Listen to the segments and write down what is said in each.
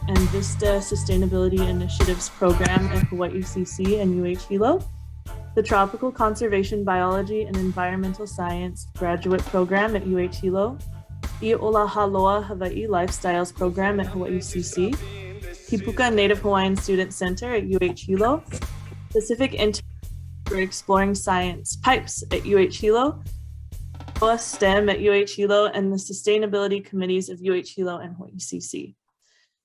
and Vista Sustainability Initiatives Program at Hawaiʻi and UH-Hilo, the Tropical Conservation Biology and Environmental Science Graduate Program at UH-Hilo, ʻIʻolahaloa Hawaii Lifestyles Program at Hawaiʻi, Kipuka Native Hawaiian Student Center at UH-Hilo, Pacific Internship for Exploring Science PIPES at UH-Hilo, STEM at UH-Hilo, and the Sustainability Committees of UH-Hilo and Hawaiʻi.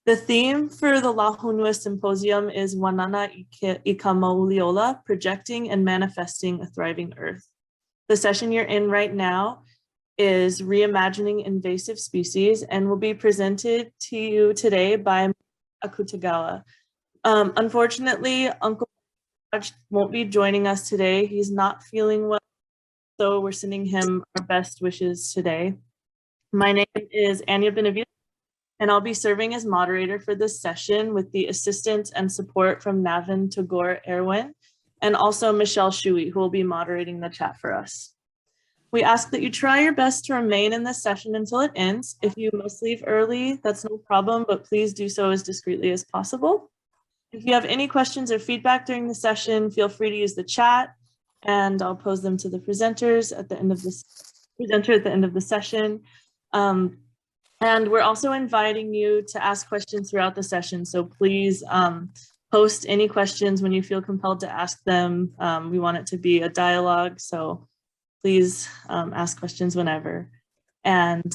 The theme for the Lahonua Symposium is Wanana Ika Mauliola, Projecting and Manifesting a Thriving Earth. The session you're in right now is Reimagining Invasive Species and will be presented to you today by Malia Akutagawa. Unfortunately, Uncle Raj won't be joining us today. He's not feeling well, so we're sending him our best wishes today. My name is Anya Benavides, and I'll be serving as moderator for this session with the assistance and support from Navin Tagore Erwin, and also Michelle Shui, who will be moderating the chat for us. We ask that you try your best to remain in this session until it ends. If you must leave early, that's no problem, but please do so as discreetly as possible. If you have any questions or feedback during the session, feel free to use the chat, and I'll pose them to the presenters at the end of the session. And we're also inviting you to ask questions throughout the session. So please post any questions when you feel compelled to ask them. We want it to be a dialogue, so please ask questions whenever. And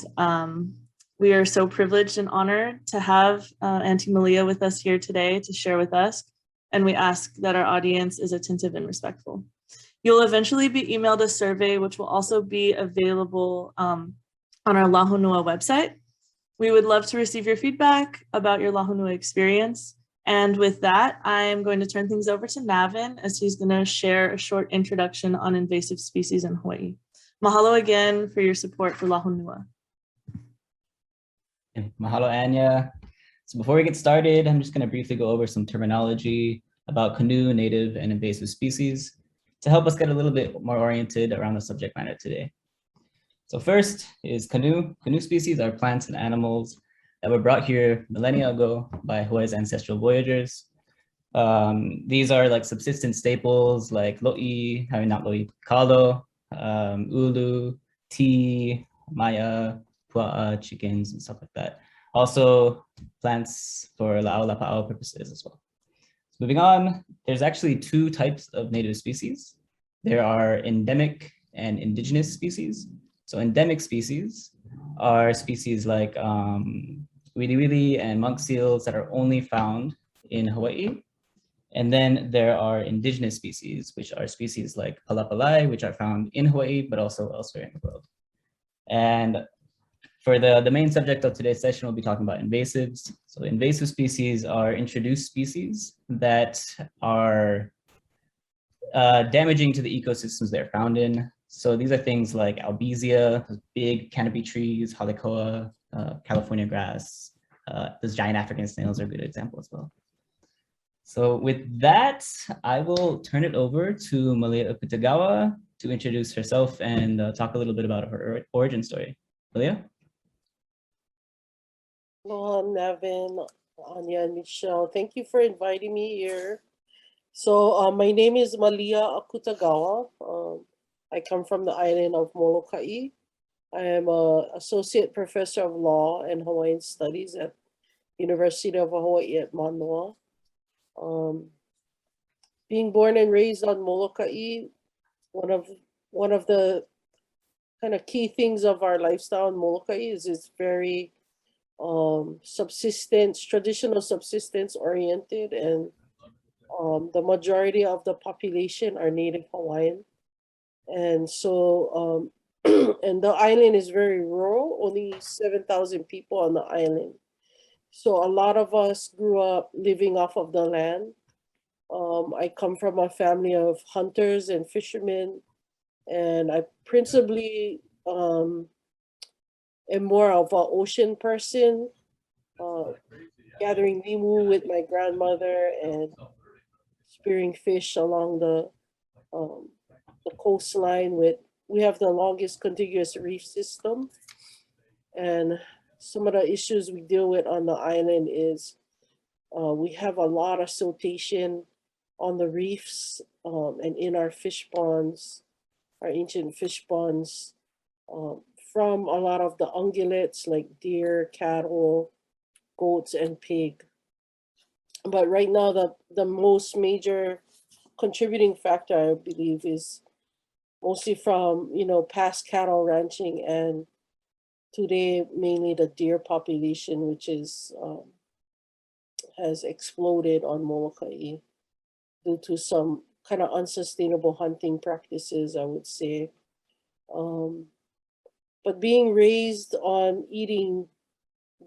we are so privileged and honored to have Auntie Malia with us here today to share with us. And we ask that our audience is attentive and respectful. You'll eventually be emailed a survey, which will also be available on our Lahonua website. We would love to receive your feedback about your Lahonua experience. And with that, I am going to turn things over to Navin as he's going to share a short introduction on invasive species in Hawaii. Mahalo again for your support for Lahonua. Mahalo, Anya. So before we get started, I'm just going to briefly go over some terminology about canoe, native, and invasive species to help us get a little bit more oriented around the subject matter today. So first is canoe. Canoe species are plants and animals that were brought here millennia ago by Hawaii's ancestral voyagers. These are like subsistence staples like kalo, ulu, tea, maya, pua'a, chickens, and stuff like that. Also plants for la'au purposes as well. So moving on, there's actually two types of native species. There are endemic and indigenous species. So endemic species are species like wili and monk seals that are only found in Hawaii. And then there are indigenous species, which are species like palapalai, which are found in Hawaii, but also elsewhere in the world. And for the main subject of today's session, we'll be talking about invasives. So invasive species are introduced species that are damaging to the ecosystems they're found in. So these are things like albizia, big canopy trees, halekoa, California grass. Those giant African snails are a good example as well. So with that, I will turn it over to Malia Akutagawa to introduce herself and talk a little bit about her origin story. Malia? Aloha, Navin, Anya, and Michelle. Thank you for inviting me here. So my name is Malia Akutagawa. I come from the island of Molokai. I am an associate professor of law and Hawaiian studies at University of Hawaiʻi at Mānoa. Being born and raised on Molokai, one of the kind of key things of our lifestyle in Molokai is it's very traditional subsistence oriented, and the majority of the population are Native Hawaiian. And so, and the island is very rural, only 7,000 people on the island. So a lot of us grew up living off of the land. I come from a family of hunters and fishermen, and I principally am more of an ocean person, gathering limu with my grandmother and spearing fish along the coastline. We have the longest contiguous reef system, and some of the issues we deal with on the island is We have a lot of siltation on the reefs and in our fish ponds, our ancient fish ponds, from a lot of the ungulates like deer, cattle, goats, and pig. But right now, the most major contributing factor, I believe, is mostly from, past cattle ranching, and today mainly the deer population, which is has exploded on Molokai due to some kind of unsustainable hunting practices, I would say. But being raised on eating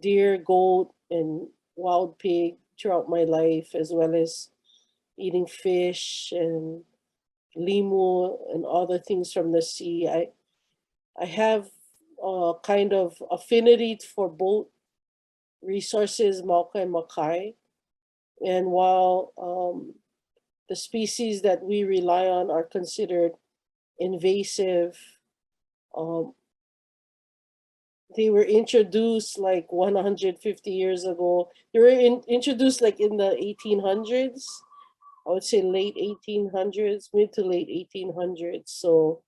deer, goat, and wild pig throughout my life, as well as eating fish and limu and other things from the sea, I have a kind of affinity for both resources, Mauka and Makai. And while the species that we rely on are considered invasive, they were introduced like 150 years ago. They were introduced like in the 1800s. I would say late 1800s, mid to late 1800s. So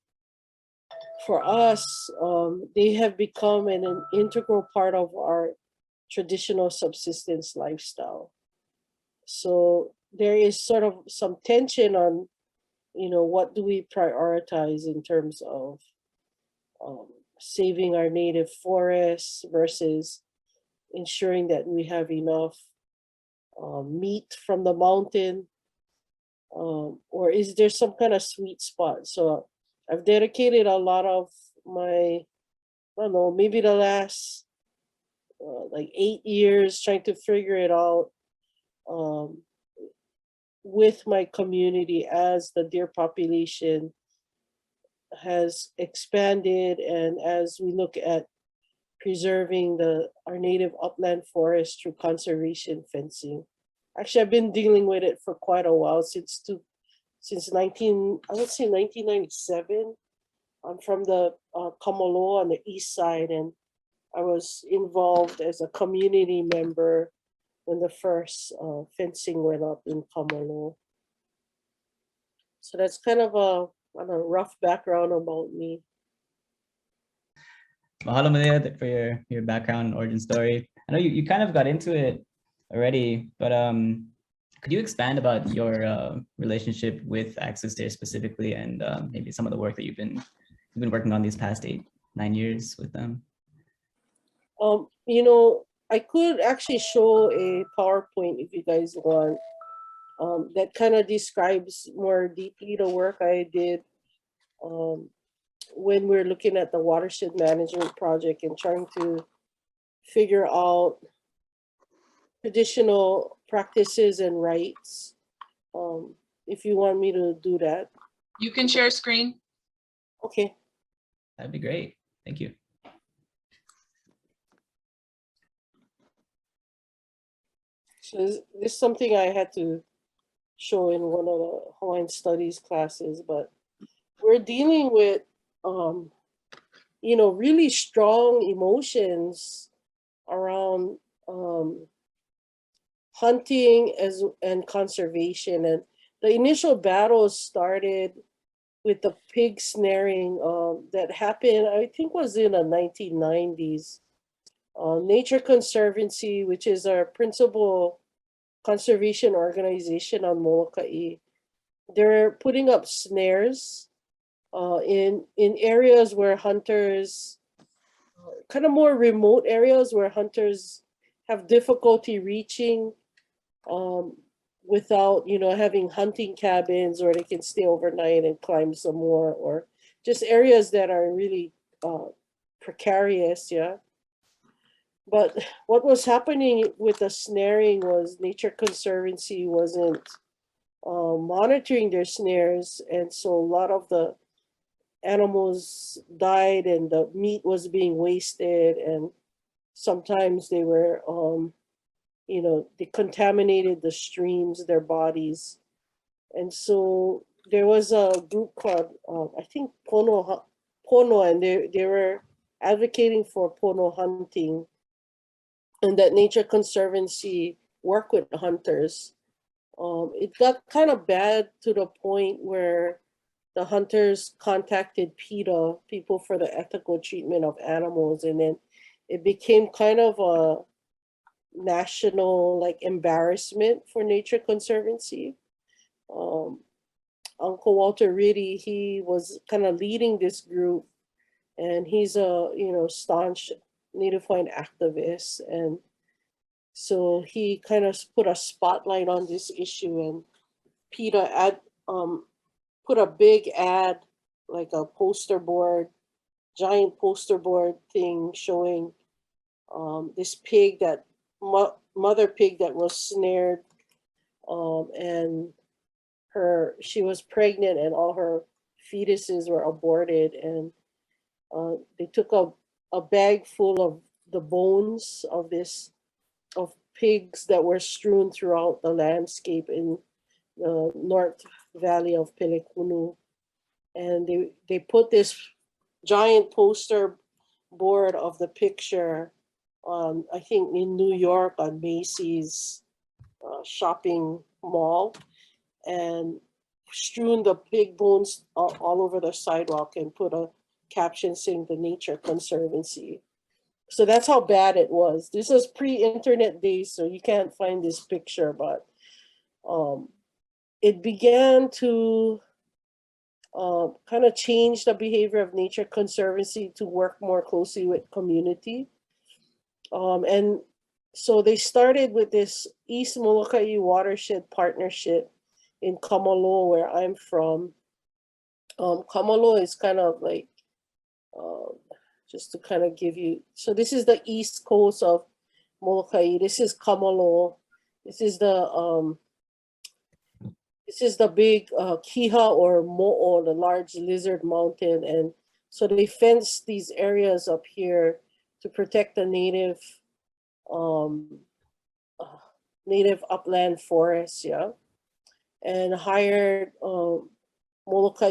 for us, they have become an integral part of our traditional subsistence lifestyle. So there is sort of some tension on, what do we prioritize in terms of saving our native forests versus ensuring that we have enough meat from the mountain, or is there some kind of sweet spot? So I've dedicated a lot of my, I don't know, maybe the last like 8 years trying to figure it out with my community as the deer population has expanded, and as we look at preserving our native upland forest through conservation fencing. Actually, I've been dealing with it for quite a while, since 1997. I'm from the Kamaloa on the east side, and I was involved as a community member when the first fencing went up in Kamaloa. So that's kind of a rough background about me. Mahalo, Malia, for your background and origin story. I know you kind of got into it already, but could you expand about your relationship with Access Deer specifically, and maybe some of the work that you've been working on these past 8-9 years with them? I could actually show a PowerPoint if you guys want. That kind of describes more deeply the work I did when we're looking at the watershed management project and trying to figure out traditional practices and rights. If you want me to do that. You can share screen. Okay. That'd be great. Thank you. So this is something I had to show in one of the Hawaiian studies classes, but we're dealing with, really strong emotions around hunting and conservation. And the initial battles started with the pig snaring that happened, I think was in the 1990s. Nature Conservancy, which is our principal conservation organization on Molokai, they're putting up snares in areas where hunters, kind of more remote areas where hunters have difficulty reaching without, having hunting cabins, or they can stay overnight and climb some more, or just areas that are really precarious, yeah. But what was happening with the snaring was Nature Conservancy wasn't monitoring their snares, and so a lot of the animals died and the meat was being wasted, and sometimes they were they contaminated the streams, their bodies. And so there was a group called I think Pono, and they were advocating for Pono hunting, and that Nature Conservancy work with hunters. It got kind of bad to the point where the hunters contacted PETA, People for the Ethical Treatment of Animals, and then it became kind of a national like embarrassment for Nature Conservancy. Uncle Walter Riddy, he was kind of leading this group, and he's a staunch Native Hawaiian activist, and so he kind of put a spotlight on this issue, and PETA put a big ad, like a poster board, giant poster board thing showing this pig, that mother pig that was snared, and she was pregnant and all her fetuses were aborted, and they took a bag full of the bones of pigs that were strewn throughout the landscape in the North Valley of Pelekunu. And they put this giant poster board of the picture on, I think in New York, on Macy's shopping mall, and strewn the pig bones all over the sidewalk and put a caption saying the Nature Conservancy. So that's how bad it was. This is pre-internet days, so you can't find this picture, but it began to kind of change the behavior of Nature Conservancy to work more closely with community. And so they started with this East Molokai Watershed Partnership in Kamalo, where I'm from. Kamalo is kind of like, just to kind of give you, so this is the east coast of Molokai. This is Kamalo. This is the big Kiha or Mo'o, the large lizard mountain. And so they fenced these areas up here to protect the native upland forests, yeah, and hired Molokai,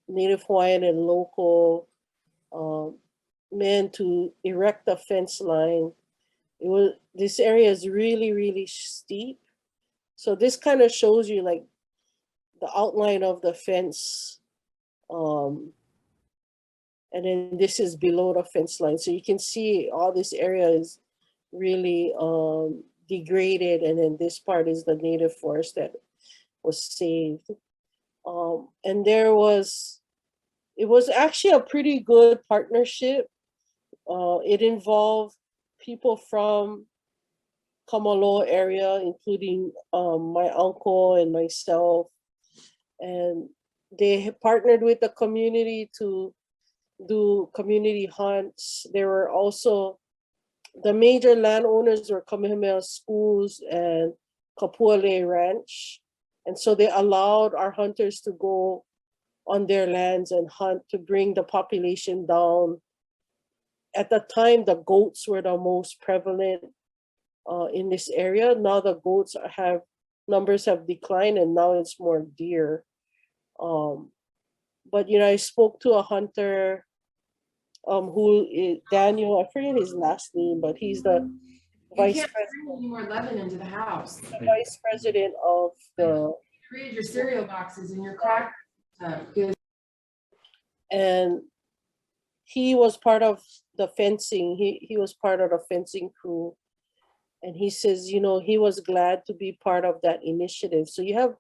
Native Hawaiian and local men to erect a fence line. This area is really, really steep. So this kind of shows you like the outline of the fence. And then this is below the fence line. So you can see all this area is really degraded. And then this part is the native forest that was saved. And it was actually a pretty good partnership. It involved people from Kamalo area, including my uncle and myself. And they partnered with the community to do community hunts. There were also, the major landowners were Kamehameha Schools and Kapuale Ranch. And so they allowed our hunters to go on their lands and hunt to bring the population down. At the time, the goats were the most prevalent in this area. Now the goats numbers have declined, and now it's more deer. But I spoke to a hunter who is Daniel, I forget his last name, but he's the vice president. Any more lemon into the house. The vice president of the. Read your cereal boxes and your crackers. And he was part of the fencing. He was part of the fencing crew. And he says, he was glad to be part of that initiative. So you have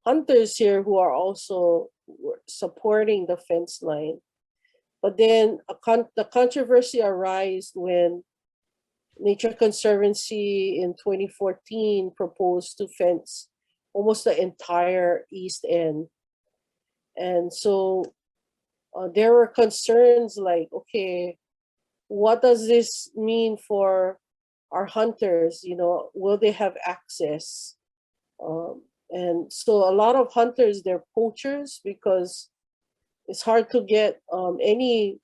hunters here who are also supporting the fence line. But then the controversy arose when Nature Conservancy in 2014 proposed to fence almost the entire east end. And so there were concerns like, okay, what does this mean for our hunters? Will they have access? And so a lot of hunters, they're poachers because it's hard to get any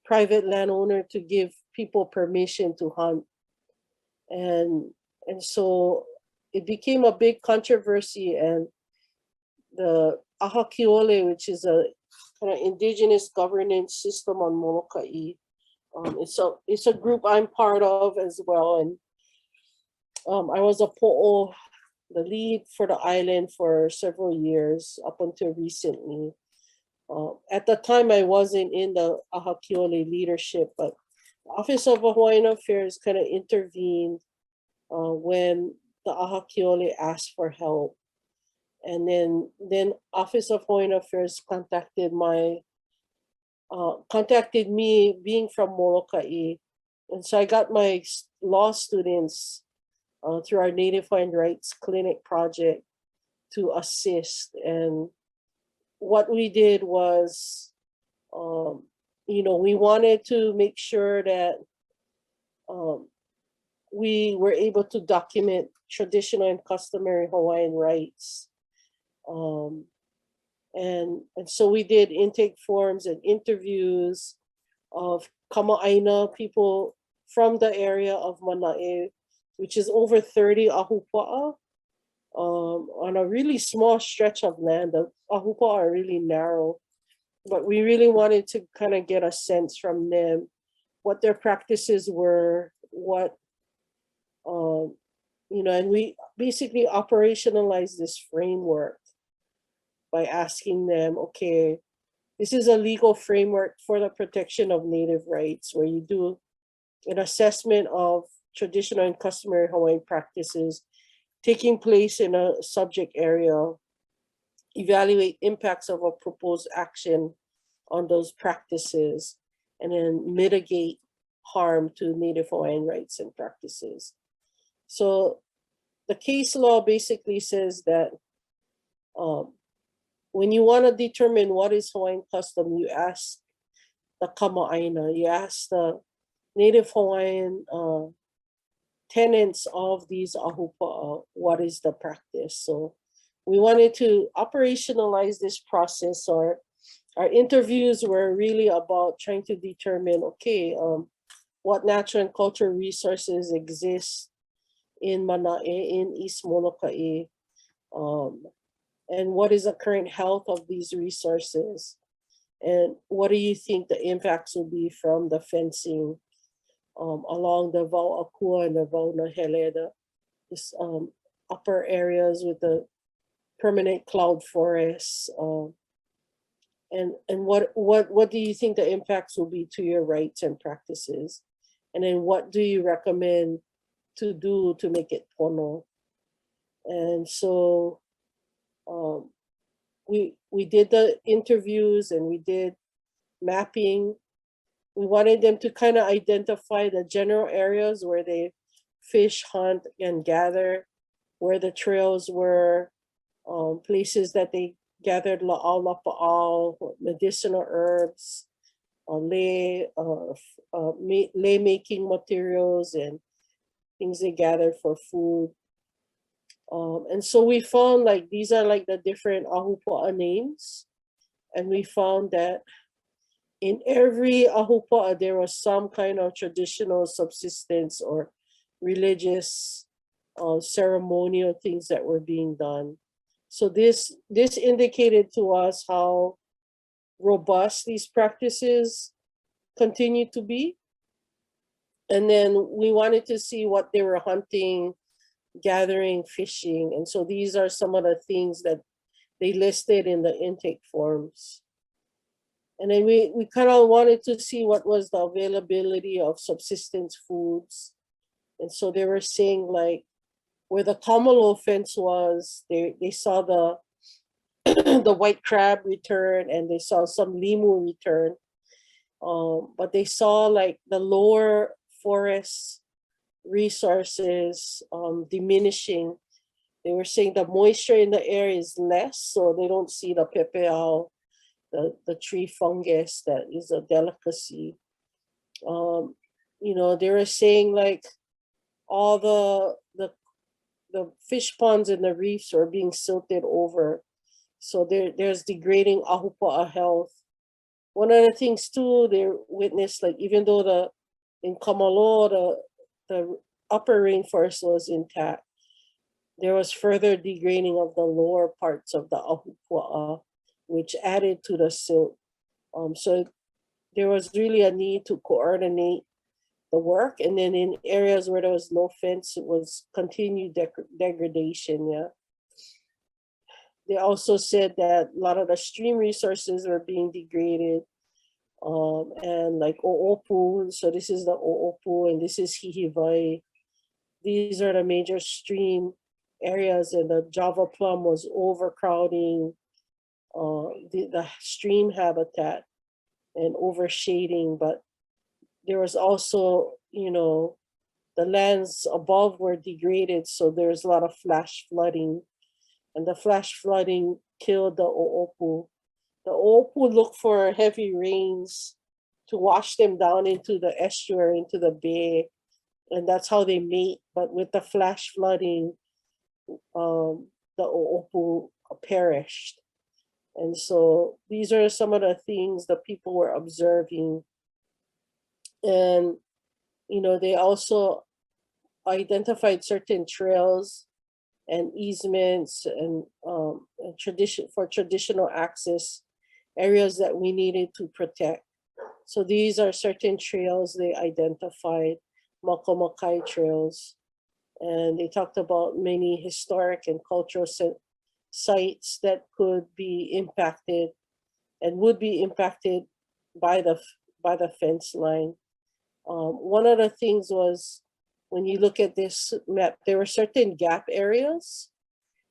private landowner to give people permission to hunt. And so it became a big controversy, and the Ahakiole, which is a kind of indigenous governance system on Molokai, it's a group I'm part of as well. I was a po'o, the lead for the island for several years up until recently. At the time, I wasn't in the Ahakiole leadership, but the Office of Hawaiian Affairs kind of intervened when the Ahakiole asked for help. And then Office of Hawaiian Affairs contacted me being from Molokai. And so I got my law students through our Native Hawaiian Rights Clinic project to assist. And what we did was, we wanted to make sure that we were able to document traditional and customary Hawaiian rights. And so we did intake forms and interviews of Kama'aina people from the area of Manae, which is over 30 ahupua'a, on a really small stretch of land. The ahupua'a are really narrow, but we really wanted to kind of get a sense from them what their practices were, and we basically operationalized this framework by asking them, okay, this is a legal framework for the protection of Native rights, where you do an assessment of traditional and customary Hawaiian practices taking place in a subject area, evaluate impacts of a proposed action on those practices, and then mitigate harm to Native Hawaiian rights and practices. So the case law basically says that when you want to determine what is Hawaiian custom, you ask the Kama'aina, you ask the Native Hawaiian tenants of these ahupua'a, what is the practice? So we wanted to operationalize this process. Our interviews were really about trying to determine, okay, what natural and cultural resources exist in Manae, in East Molokai, and what is the current health of these resources? And what do you think the impacts will be from the fencing along the Vau'akua and the Vaunahele, this upper areas with the permanent cloud forests? And what do you think the impacts will be to your rights and practices? And then what do you recommend to do to make it pono? And so we did the interviews and we did mapping. We wanted them to kind of identify the general areas where they fish, hunt, and gather, where the trails were, places that they gathered la'au lapa'au, medicinal herbs, lei making materials, and things they gathered for food. And so we found like these are like the different ahupua'a names. And we found that in every ahupua'a, there was some kind of traditional subsistence or religious ceremonial things that were being done. So this indicated to us how robust these practices continue to be. And then we wanted to see what they were hunting, gathering, fishing. And so these are some of the things that they listed in the intake forms. And then we kind of wanted to see what was the availability of subsistence foods. And so they were saying like where the kamalo fence was, they saw the the white crab return and they saw some limu return. But they saw like the lower forest resources diminishing. They were saying the moisture in the air is less, so they don't see the pepeao, the tree fungus that is a delicacy. They were saying like all the fish ponds and the reefs are being silted over. So there's degrading ahupua'a health. One of the things too, they witnessed like even though in Kamalo, the upper rainforest was intact, there was further degrading of the lower parts of the ahupua'a, which added to the silt. So there was really a need to coordinate the work. And then in areas where there was no fence, it was continued degradation. Yeah. They also said that a lot of the stream resources were being degraded. And like O'opu, so this is the O'opu and this is Hihivai. These are the major stream areas, and the Java plum was overcrowding the stream habitat and overshading. But there was also, you know, the lands above were degraded, so there's a lot of flash flooding, and the flash flooding killed the O'opu. The O'opu look for heavy rains to wash them down into the estuary, into the bay, and that's how they mate. But with the flash flooding, the O'opu perished. And so these are some of the things that people were observing. And, you know, they also identified certain trails and easements and traditional access areas that we needed to protect. So these are certain trails they identified, Molokai trails. And they talked about many historic and cultural sites that could be impacted and would be impacted by the fence line. One of the things was, when you look at this map, there were certain gap areas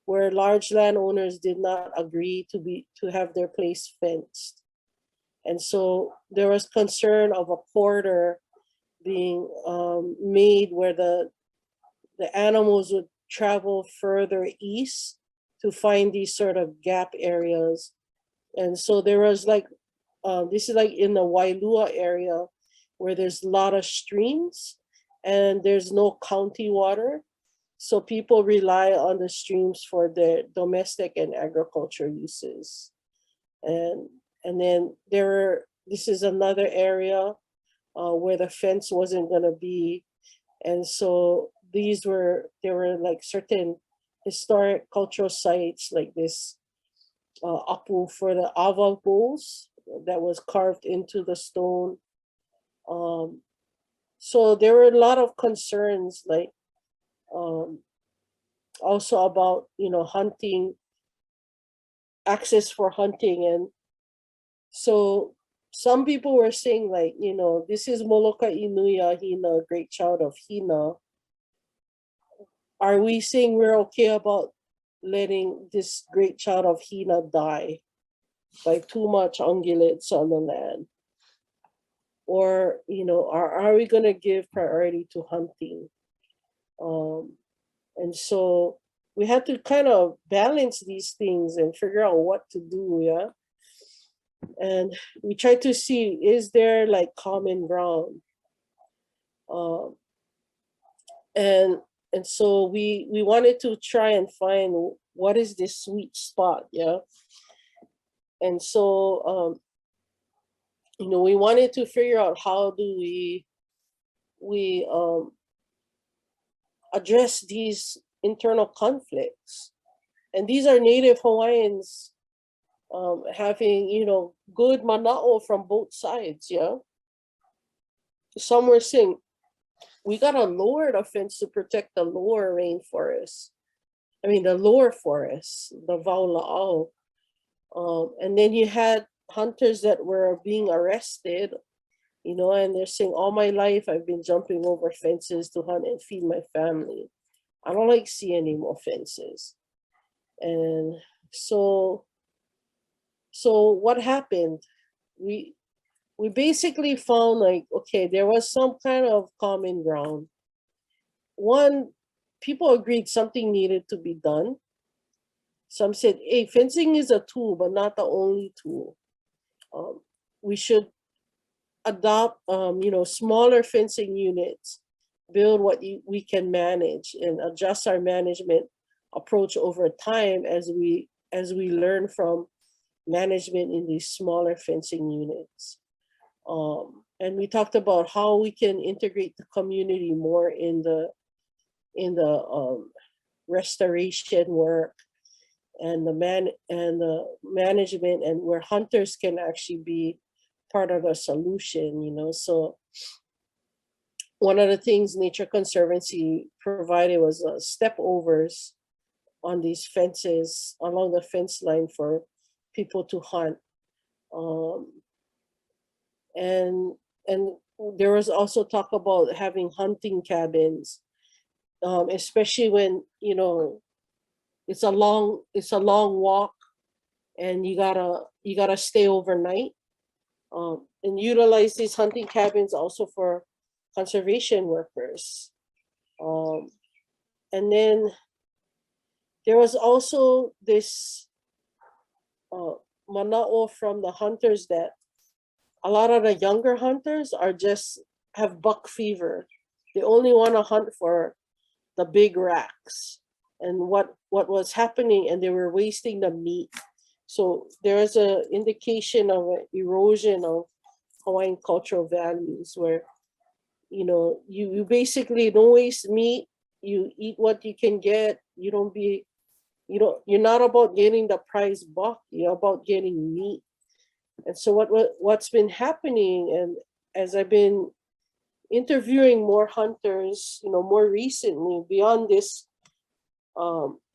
where large landowners did not agree to have their place fenced. And so there was concern of a corridor being made where the animals would travel further east to find these sort of gap areas. And so there was like, this is like in the Wailua area where there's a lot of streams and there's no county water. So people rely on the streams for their domestic and agriculture uses. And then this is another area where the fence wasn't gonna be. And so there were like certain historic cultural sites like this apu for the awa bowls that was carved into the stone. So there were a lot of concerns, like also about, you know, hunting, access for hunting. And so some people were saying, like, you know, this is Molokai Inui Hina, great child of Hina. Are we saying we're okay about letting this great child of Hina die by too much ungulates on the land? Or, you know, are we gonna give priority to hunting? And so we had to kind of balance these things and figure out what to do, yeah? And we tried to see, is there like common ground? And so we wanted to try and find what is this sweet spot, yeah? And so, you know, we wanted to figure out how do we address these internal conflicts. And these are Native Hawaiians having, you know, good mana'o from both sides, yeah? Some were saying, we gotta lower the fence to protect the lower rainforest. I mean, the lower forests, the vaula'au. And then you had hunters that were being arrested, you know, and they're saying, all my life I've been jumping over fences to hunt and feed my family. I don't like seeing any more fences. And so what happened? We basically found, like, okay, there was some kind of common ground. One, people agreed something needed to be done. Some said, hey, fencing is a tool, but not the only tool. We should adopt, you know, smaller fencing units, build what we can manage, and adjust our management approach over time as we learn from management in these smaller fencing units. And we talked about how we can integrate the community more in the restoration work and the management, and where hunters can actually be part of the solution, you know. So one of the things Nature Conservancy provided was step overs on these fences, along the fence line for people to hunt. And there was also talk about having hunting cabins, especially when, you know, it's a long walk and you gotta stay overnight, and utilize these hunting cabins also for conservation workers. And then there was also this mana'o from the hunters that a lot of the younger hunters are just have buck fever. They only want to hunt for the big racks and what was happening, and they were wasting the meat. So there is an indication of an erosion of Hawaiian cultural values where, you know, you basically don't waste meat, you eat what you can get, you're not about getting the prize buck, you're about getting meat. And so what's been happening, and as I've been interviewing more hunters, you know, more recently, beyond this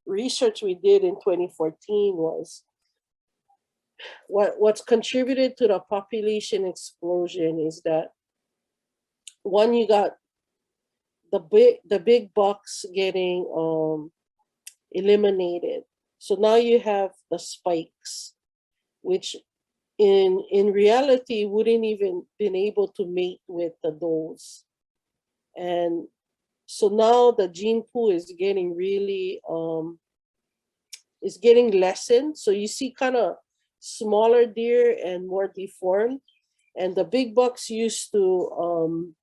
research we did in 2014, was what's contributed to the population explosion is that, one, you got the big bucks getting eliminated. So now you have the spikes, which in reality wouldn't even been able to mate with the does. And so now the gene pool is getting really is getting lessened. So you see kind of smaller deer and more deformed, and the big bucks used to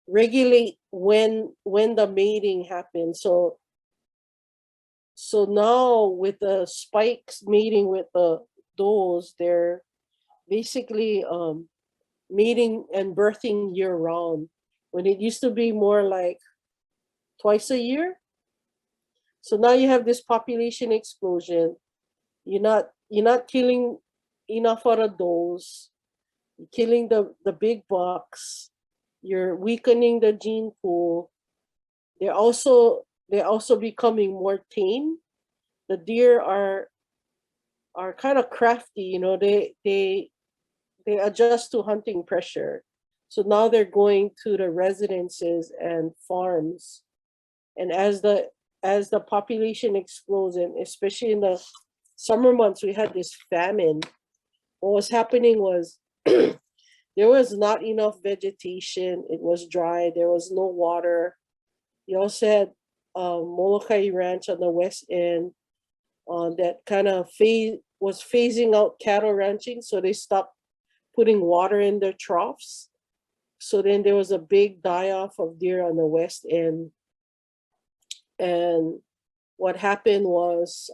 regulate when the mating happens. So now with the spikes mating with the does, they're basically mating and birthing year round, when it used to be more like twice a year. So now you have this population explosion. You're not killing enough of the does. You're killing the big bucks. You're weakening the gene pool. They're also becoming more tame. The deer are kind of crafty, you know, they adjust to hunting pressure. So now they're going to the residences and farms. And as the population explodes, and especially in the summer months, we had this famine. What was happening was there was not enough vegetation. It was dry. There was no water. You also had Molokai Ranch on the west end that kind of was phasing out cattle ranching. So they stopped putting water in their troughs. So then there was a big die-off of deer on the west end. And what happened was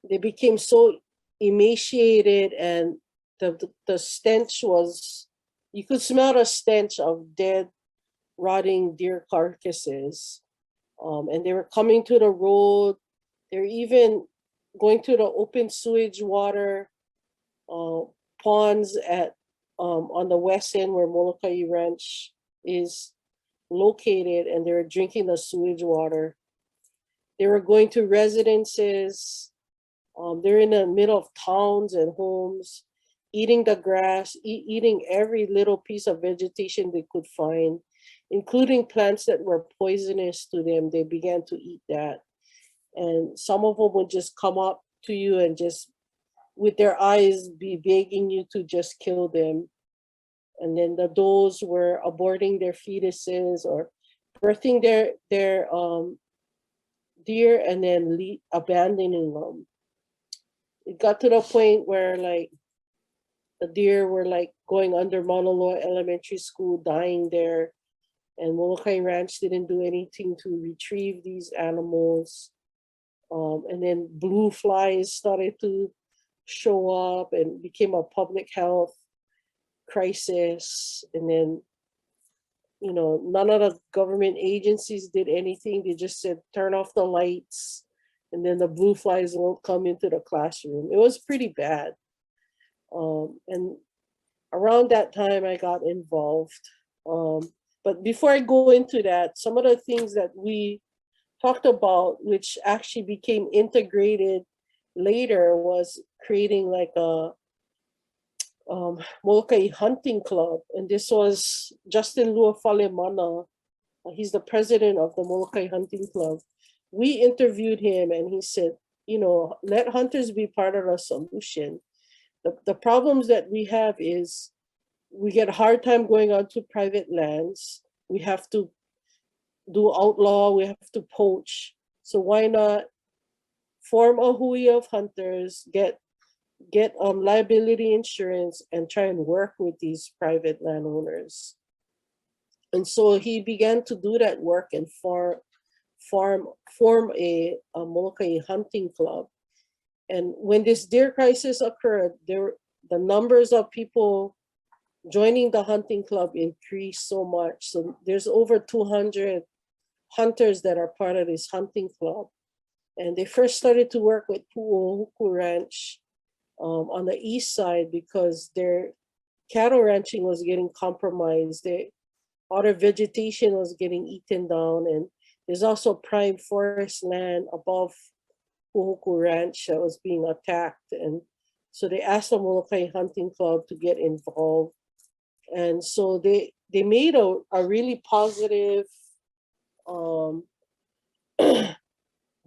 they became so emaciated, and the stench was, you could smell the stench of dead, rotting deer carcasses. And they were coming to the road. They're even going to the open sewage water ponds at on the west end where Molokai Ranch is located, and they were drinking the sewage water. They were going to residences. They're in the middle of towns and homes, eating the grass, eating every little piece of vegetation they could find, including plants that were poisonous to them. They began to eat that. And some of them would just come up to you and just, with their eyes, be begging you to just kill them. And then the does were aborting their fetuses or birthing their deer and then abandoning them. It got to the point where like the deer were like going under Mauna Loa Elementary School, dying there. And Molokai Ranch didn't do anything to retrieve these animals. And then blue flies started to show up and became a public health crisis. And then, you know, none of the government agencies did anything. They just said, turn off the lights, and then the blue flies won't come into the classroom. It was pretty bad. And around that time I got involved. But before I go into that, some of the things that we talked about, which actually became integrated later, was creating like a Molokai hunting club. And this was Justin Luafalemana. He's the president of the Molokai hunting club. We interviewed him and he said, you know, let hunters be part of the solution. The problems that we have is we get a hard time going onto private lands. We have to do outlaw, we have to poach. So why not form a hui of hunters, get liability insurance, and try and work with these private landowners. And so he began to do that work and form a Molokai hunting club. And when this deer crisis occurred, the numbers of people joining the hunting club increased so much. So there's over 200 hunters that are part of this hunting club. And they first started to work with Pu'uhuku Ranch on the east side because their cattle ranching was getting compromised. All their vegetation was getting eaten down. And there's also prime forest land above Pu'uhuku Ranch that was being attacked. And so they asked the Molokai Hunting Club to get involved. And so they made a really positive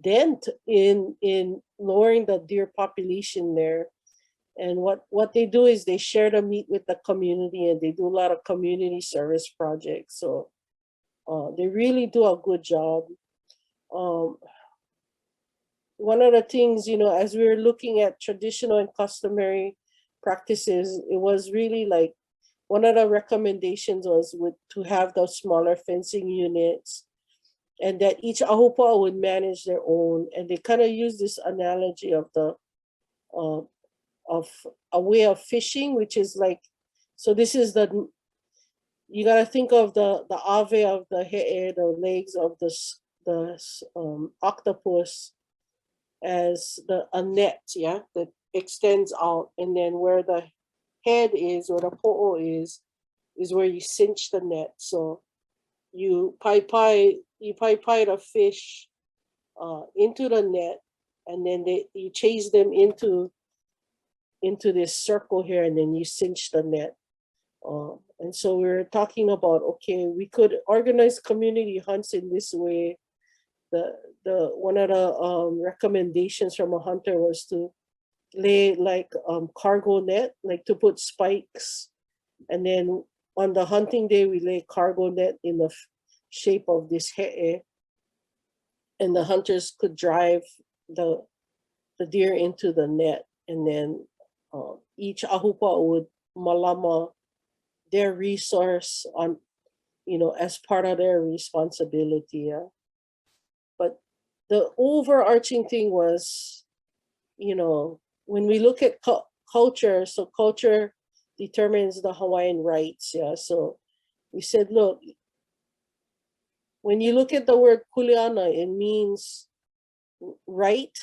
dent in lowering the deer population there. And what they do is they share the meat with the community, and they do a lot of community service projects. So they really do a good job. One of the things, you know, as we were looking at traditional and customary practices, it was really like one of the recommendations was to have those smaller fencing units, and that each ahupua'a would manage their own. And they kind of use this analogy of of a way of fishing, which is like, so this is you gotta think of the ave of the he'e, the legs of the octopus, as a net, yeah, that extends out. And then where the head is, or the po'o is where you cinch the net. So you pai the fish into the net, and then you chase them into this circle here, and then you cinch the net. And so we're talking about, okay, we could organize community hunts in this way. One of the recommendations from a hunter was to lay like cargo net, like to put spikes, and then on the hunting day we lay cargo net in the shape of this he'e, and the hunters could drive the deer into the net, and then each ahupa would malama their resource on, you know, as part of their responsibility. Yeah? But the overarching thing was, you know, when we look at culture, so culture determines the Hawaiian rights. Yeah. So we said, look, when you look at the word kuleana, it means right,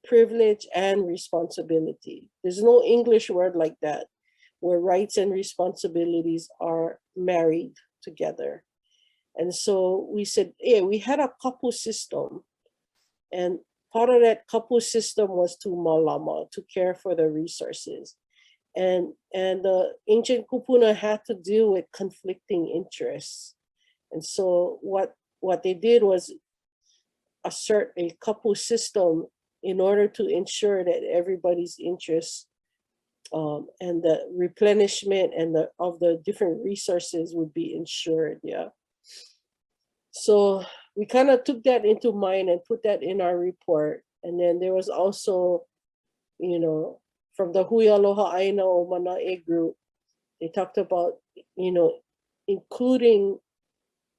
privilege, and responsibility. There's no English word like that, where rights and responsibilities are married together. And so we said, yeah, we had a kapu system. And part of that kapu system was to malama, to care for the resources. And the ancient kupuna had to deal with conflicting interests. And so what they did was assert a kapu system in order to ensure that everybody's interests and the replenishment and of the different resources would be ensured. Yeah. So we kind of took that into mind and put that in our report. And then there was also, you know, from the Hui Aloha ʻāina o Manaʻe group, they talked about, you know, including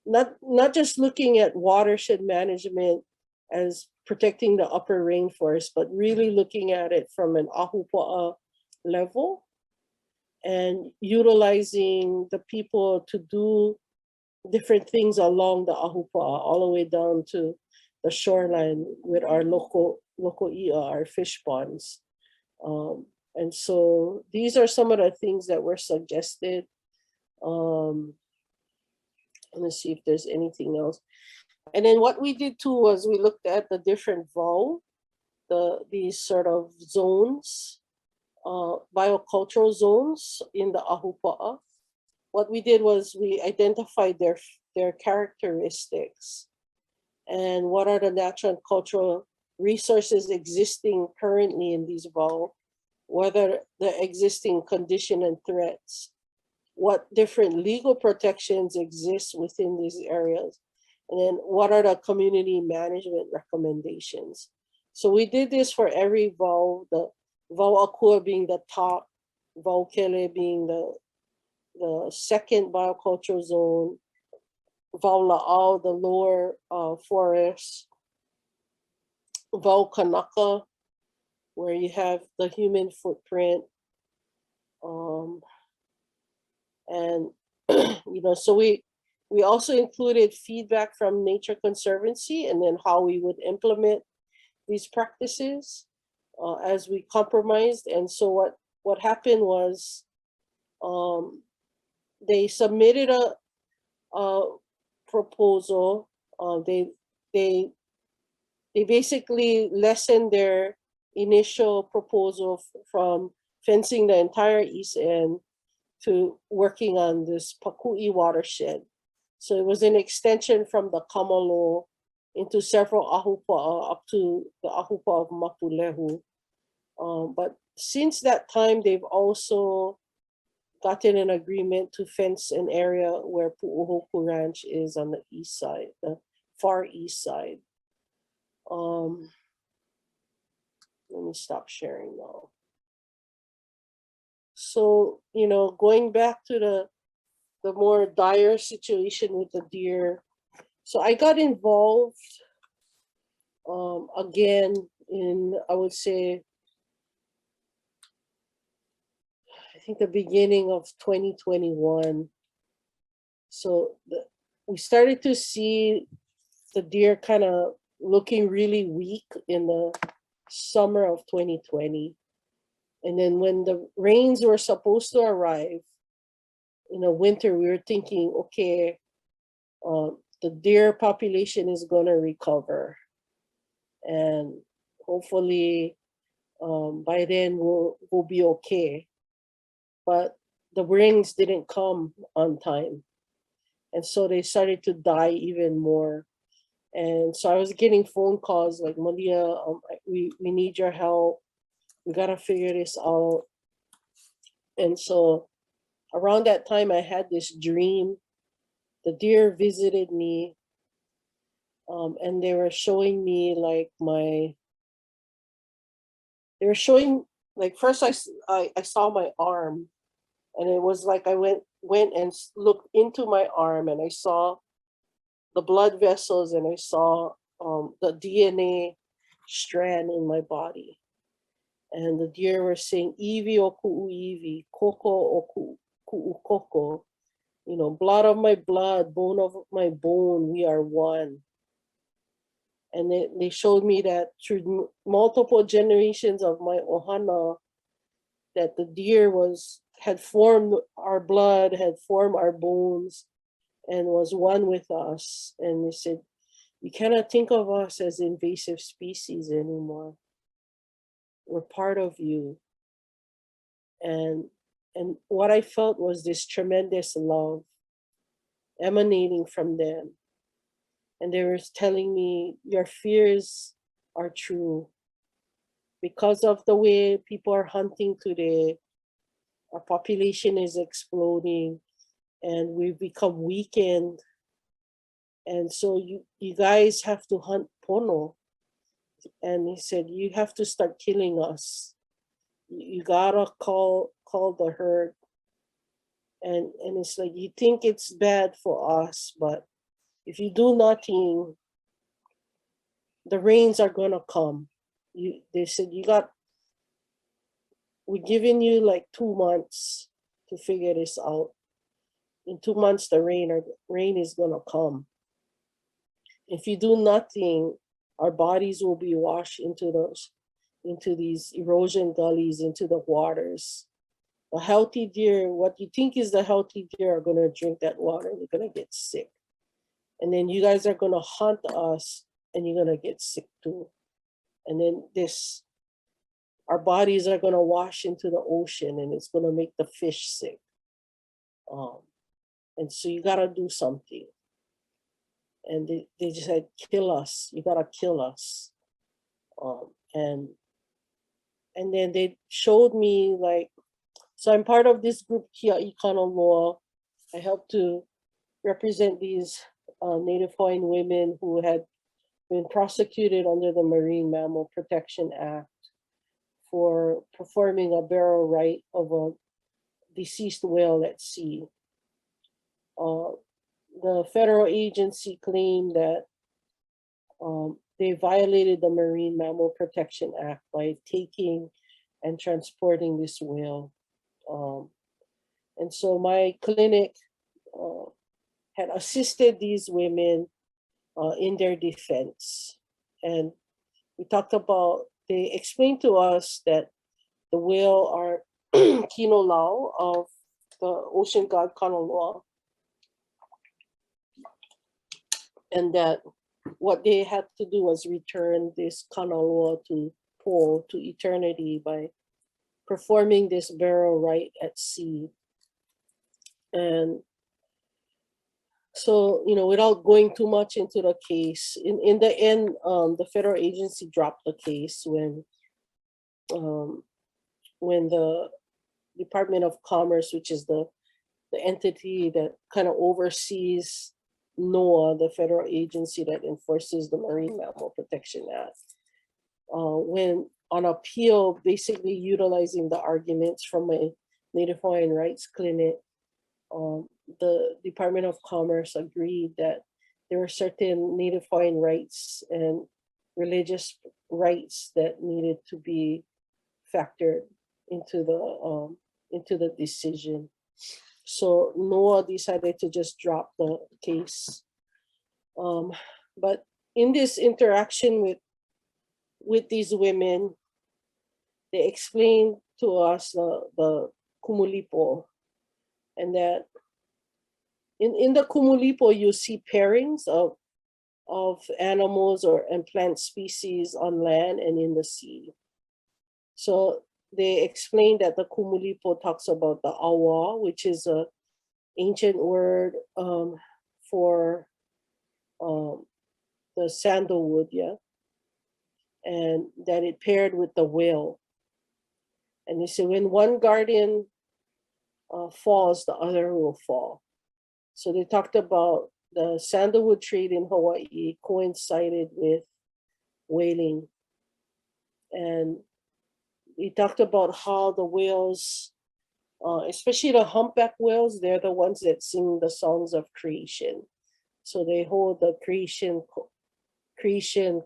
not just looking at watershed management as protecting the upper rainforest, but really looking at it from an ahupua'a level and utilizing the people to do different things along the ahupua'a, all the way down to the shoreline with our local i'a, our fish ponds. And so these are some of the things that were suggested. Let me see if there's anything else. And then what we did too was we looked at the different vau, these sort of zones, biocultural zones in the ahupa'a. What we did was we identified their characteristics and what are the natural and cultural resources existing currently in these vau, whether the existing condition and threats, what different legal protections exist within these areas, and then what are the community management recommendations. So we did this for every vau, the vau akua being the top, vau kele being the second biocultural zone, vau la'au, the lower forest, vau kanaka, where you have the human footprint. And, so we also included feedback from Nature Conservancy and then how we would implement these practices as we compromised. And so what happened was they submitted a proposal. They basically lessened their initial proposal from fencing the entire east end to working on this Paku'i watershed. So it was an extension from the Kamalo into several ahupa'a up to the ahupa of Mapulehu. But since that time, they've also gotten an agreement to fence an area where Pu'uhoku Ranch is on the east side, the far east side. Let me stop sharing now. So, going back to the more dire situation with the deer. So I got involved again in, I would say, I think the beginning of 2021. So we started to see the deer kind of looking really weak in the summer of 2020. And then when the rains were supposed to arrive in the winter, we were thinking, okay, the deer population is going to recover. And hopefully by then we'll be okay. But the rains didn't come on time. And so they started to die even more. And so I was getting phone calls like, Malia, we need your help. We got to figure this out. And so around that time, I had this dream. The deer visited me and they were showing me first I saw my arm, and it was like I went and looked into my arm, and I saw the blood vessels, and I saw the DNA strand in my body. And the deer were saying, "Iwi o ku'u iwi, koko o ku'u koko, blood of my blood, bone of my bone, we are one." And they showed me that through multiple generations of my ohana, that the deer had formed our blood, had formed our bones, and was one with us. And they said, you cannot think of us as invasive species anymore. We're part of you. And what I felt was this tremendous love emanating from them. And they were telling me, your fears are true. Because of the way people are hunting today, our population is exploding and we've become weakened. And so you guys have to hunt pono. And he said, you have to start killing us. You gotta call the herd. And it's like, you think it's bad for us, but if you do nothing, the rains are gonna come. They said, we're giving you like 2 months to figure this out. In 2 months, the rain is gonna come. If you do nothing, our bodies will be washed into into these erosion gullies, into the waters. The healthy deer, what you think is the healthy deer, are gonna drink that water, they're gonna get sick. And then you guys are gonna hunt us and you're gonna get sick too. And then our bodies are gonna wash into the ocean and it's gonna make the fish sick. And so you gotta do something. And they just said, kill us, you gotta kill us. And then they showed me like, so I'm part of this group, ʻāina Law. I help to represent these Native Hawaiian women who had been prosecuted under the Marine Mammal Protection Act for performing a burial rite of a deceased whale at sea. The federal agency claimed that they violated the Marine Mammal Protection Act by taking and transporting this whale. And so my clinic had assisted these women in their defense. And we talked about, they explained to us that the whale are kino lau of the ocean god Kanaloa. And that what they had to do was return this Kanaloa to Po, to eternity, by performing this burial rite at sea. And so, you know, without going too much into the case, in the end, the federal agency dropped the case when the Department of Commerce, which is the entity that kind of oversees NOAA, the federal agency that enforces the Marine Mammal Protection Act, when on appeal, basically utilizing the arguments from my Native Hawaiian rights clinic, the Department of Commerce agreed that there were certain Native Hawaiian rights and religious rights that needed to be factored into the decision. So NOAA decided to just drop the case. But in this interaction with these women, they explained to us the kumulipo, and that in the kumulipo you see pairings of animals and plant species on land and in the sea. So they explained that the kumulipo talks about the awa, which is an ancient word for the sandalwood, yeah, and that it paired with the whale. And they say when one guardian falls, the other will fall. So they talked about the sandalwood trade in Hawaii coincided with whaling. And we talked about how the whales, especially the humpback whales, they're the ones that sing the songs of creation. So they hold the creation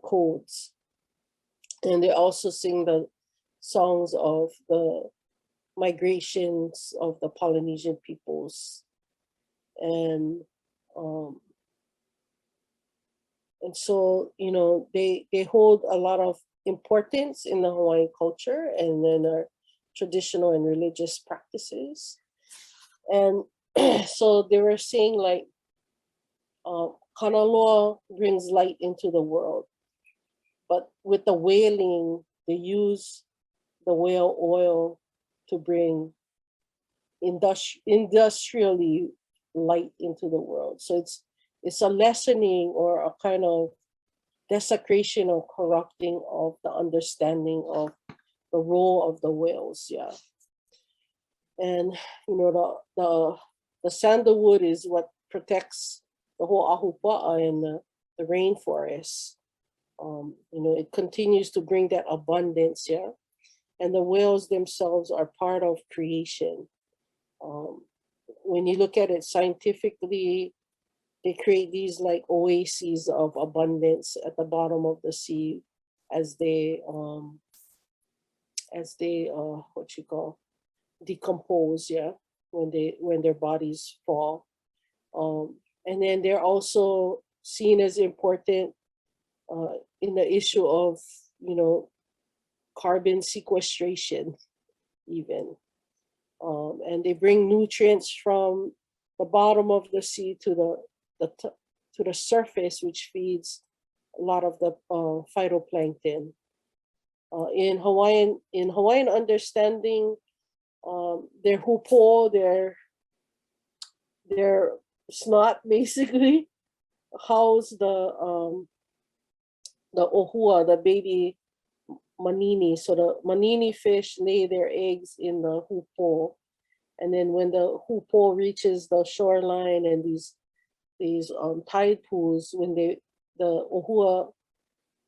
codes. And they also sing the songs of the migrations of the Polynesian peoples. And so, you know, they hold a lot of importance in the Hawaiian culture and then our traditional and religious practices. And so they were saying like, Kanaloa brings light into the world, but with the whaling, they use the whale oil to bring industrially light into the world. So it's a lessening or a kind of desecration or corrupting of the understanding of the role of the whales, yeah. And you know, the sandalwood is what protects the whole ahupua'a and the rainforest. You know, it continues to bring that abundance, yeah. And the whales themselves are part of creation. When you look at it scientifically, they create these like oases of abundance at the bottom of the sea as they decompose, yeah, when their bodies fall. And then they're also seen as important in the issue of, you know, carbon sequestration even. And they bring nutrients from the bottom of the sea to the surface, which feeds a lot of the phytoplankton. In Hawaiian understanding, their hupo, their snot basically house the ohua, the baby manini. So the manini fish lay their eggs in the hupo, and then when the hupo reaches the shoreline and these tide pools, when the ohua,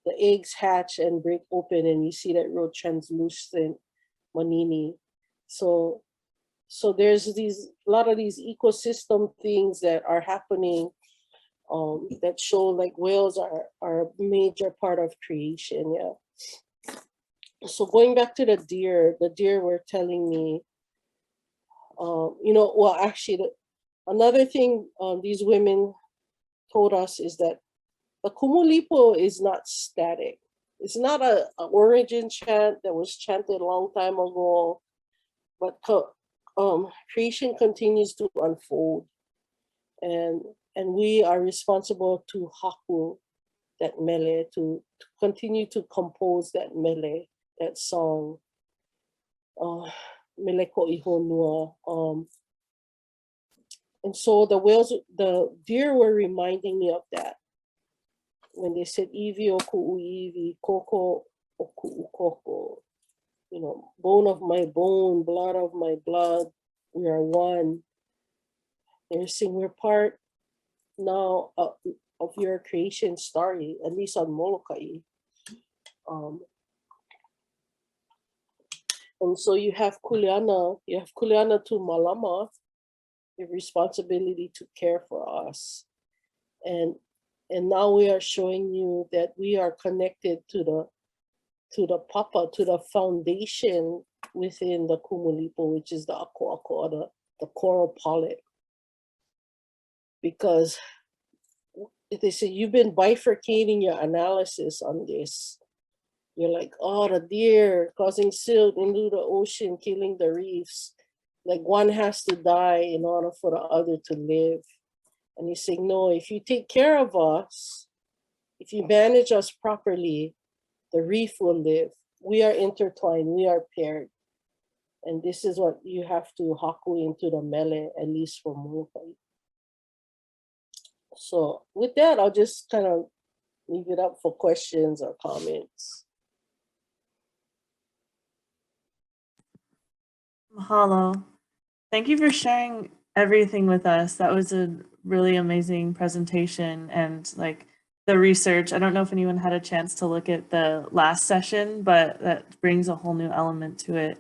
the eggs hatch and break open, and you see that real translucent manini. So there's a lot of these ecosystem things that are happening that show like whales are a major part of creation. Yeah. So going back to the deer were telling me, well, actually, another thing these women told us is that the kumulipo is not static. It's not an origin chant that was chanted a long time ago, but creation continues to unfold, and we are responsible to haku that mele, to continue to compose that mele, that song. Mele ko iho nua. And so the deer were reminding me of that when they said iwi o ku'u iwi, koko o ku'u koko. Bone of my bone, blood of my blood, we are one. They're saying we're part now of your creation story, at least on Molokai. And so you have kuleana to malama, your responsibility to care for us. And now we are showing you that we are connected to the papa, to the foundation within the kumulipo, which is the ako, the coral polyp. Because they say you've been bifurcating your analysis on this. You're like, oh, the deer causing silt into the ocean, killing the reefs. Like one has to die in order for the other to live. And you say, no, if you take care of us, if you manage us properly, the reef will live. We are intertwined, we are paired. And this is what you have to haku into the mele, at least for Molokai. So with that, I'll just kind of leave it up for questions or comments. Mahalo. Thank you for sharing everything with us. That was a really amazing presentation, and like the research. I don't know if anyone had a chance to look at the last session, but that brings a whole new element to it.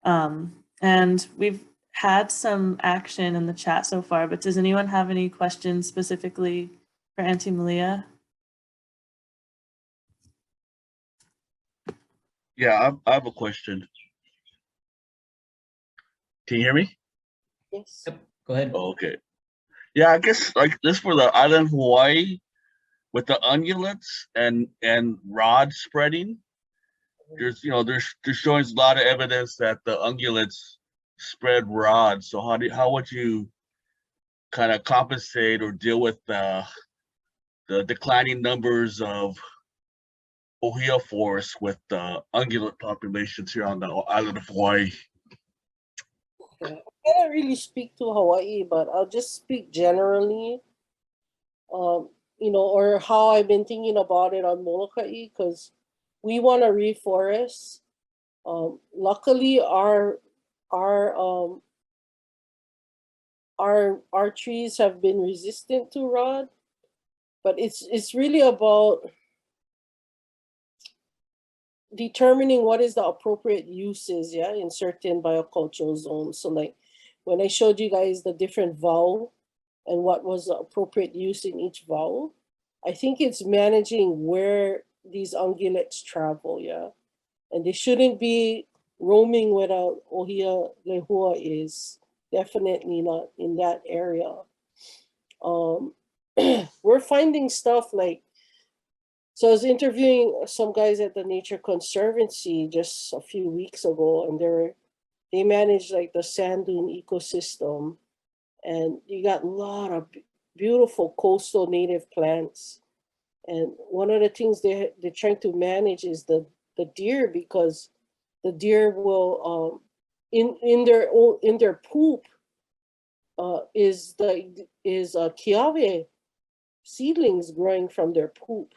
And we've had some action in the chat so far, but does anyone have any questions specifically for Auntie Malia? Yeah, I have a question. Can you hear me? Yes. Yep, go ahead. Oh, okay. Yeah, I guess like this for the island of Hawaii with the ungulates and rods spreading. There's they're showing a lot of evidence that the ungulates spread rods. So how would you kind of compensate or deal with the declining numbers of ohia forests with the ungulate populations here on the island of Hawaii? Okay. I can't really speak to Hawaii, but I'll just speak generally, or how I've been thinking about it on Molokai, because we want to reforest. Luckily, our trees have been resistant to rod, but it's really about determining what is the appropriate uses, yeah, in certain biocultural zones. So like when I showed you guys the different vowel and what was the appropriate use in each vowel, I think it's managing where these ungulates travel, yeah. And they shouldn't be roaming where the ohia lehua is, definitely not in that area. We're finding stuff like So I was interviewing some guys at the Nature Conservancy just a few weeks ago, and they manage like the sand dune ecosystem, and you got a lot of beautiful coastal native plants. And one of the things they're trying to manage is the deer, because the deer will in their poop is kiawe seedlings growing from their poop,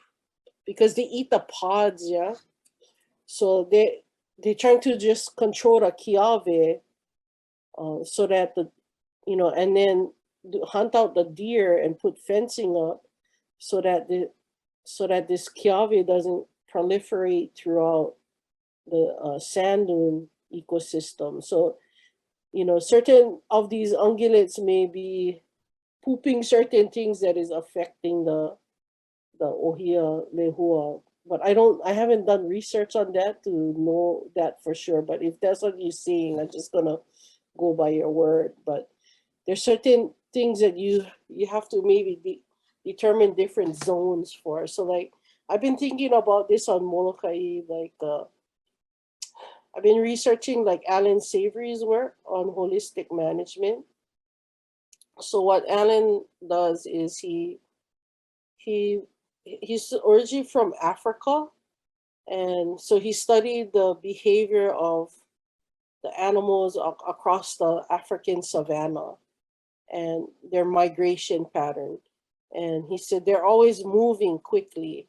because they eat the pods, yeah. So they're trying to just control the kiawe, so that and then hunt out the deer and put fencing up, so that this kiawe doesn't proliferate throughout the sand dune ecosystem. So, certain of these ungulates may be pooping certain things that is affecting the ohia lehua. But I haven't done research on that to know that for sure. But if that's what you're seeing, I'm just gonna go by your word. But there's certain things that you have to maybe determine different zones for. So like, I've been thinking about this on Molokai, like I've been researching like Alan Savory's work on holistic management. So what Alan does is he's originally from Africa, and so he studied the behavior of the animals across the African savanna and their migration pattern. And he said they're always moving quickly.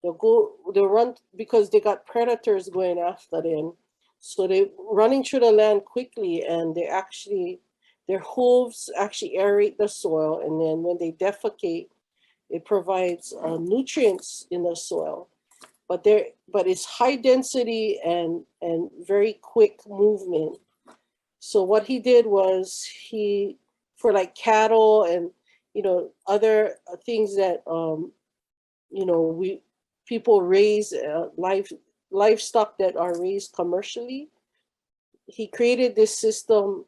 They'll run because they got predators going after them. So they're running through the land quickly, and their hooves actually aerate the soil. And then when they defecate, it provides nutrients in the soil. But it's high density and very quick movement. So what he did was for like cattle and other things that people raise livestock that are raised commercially, he created this system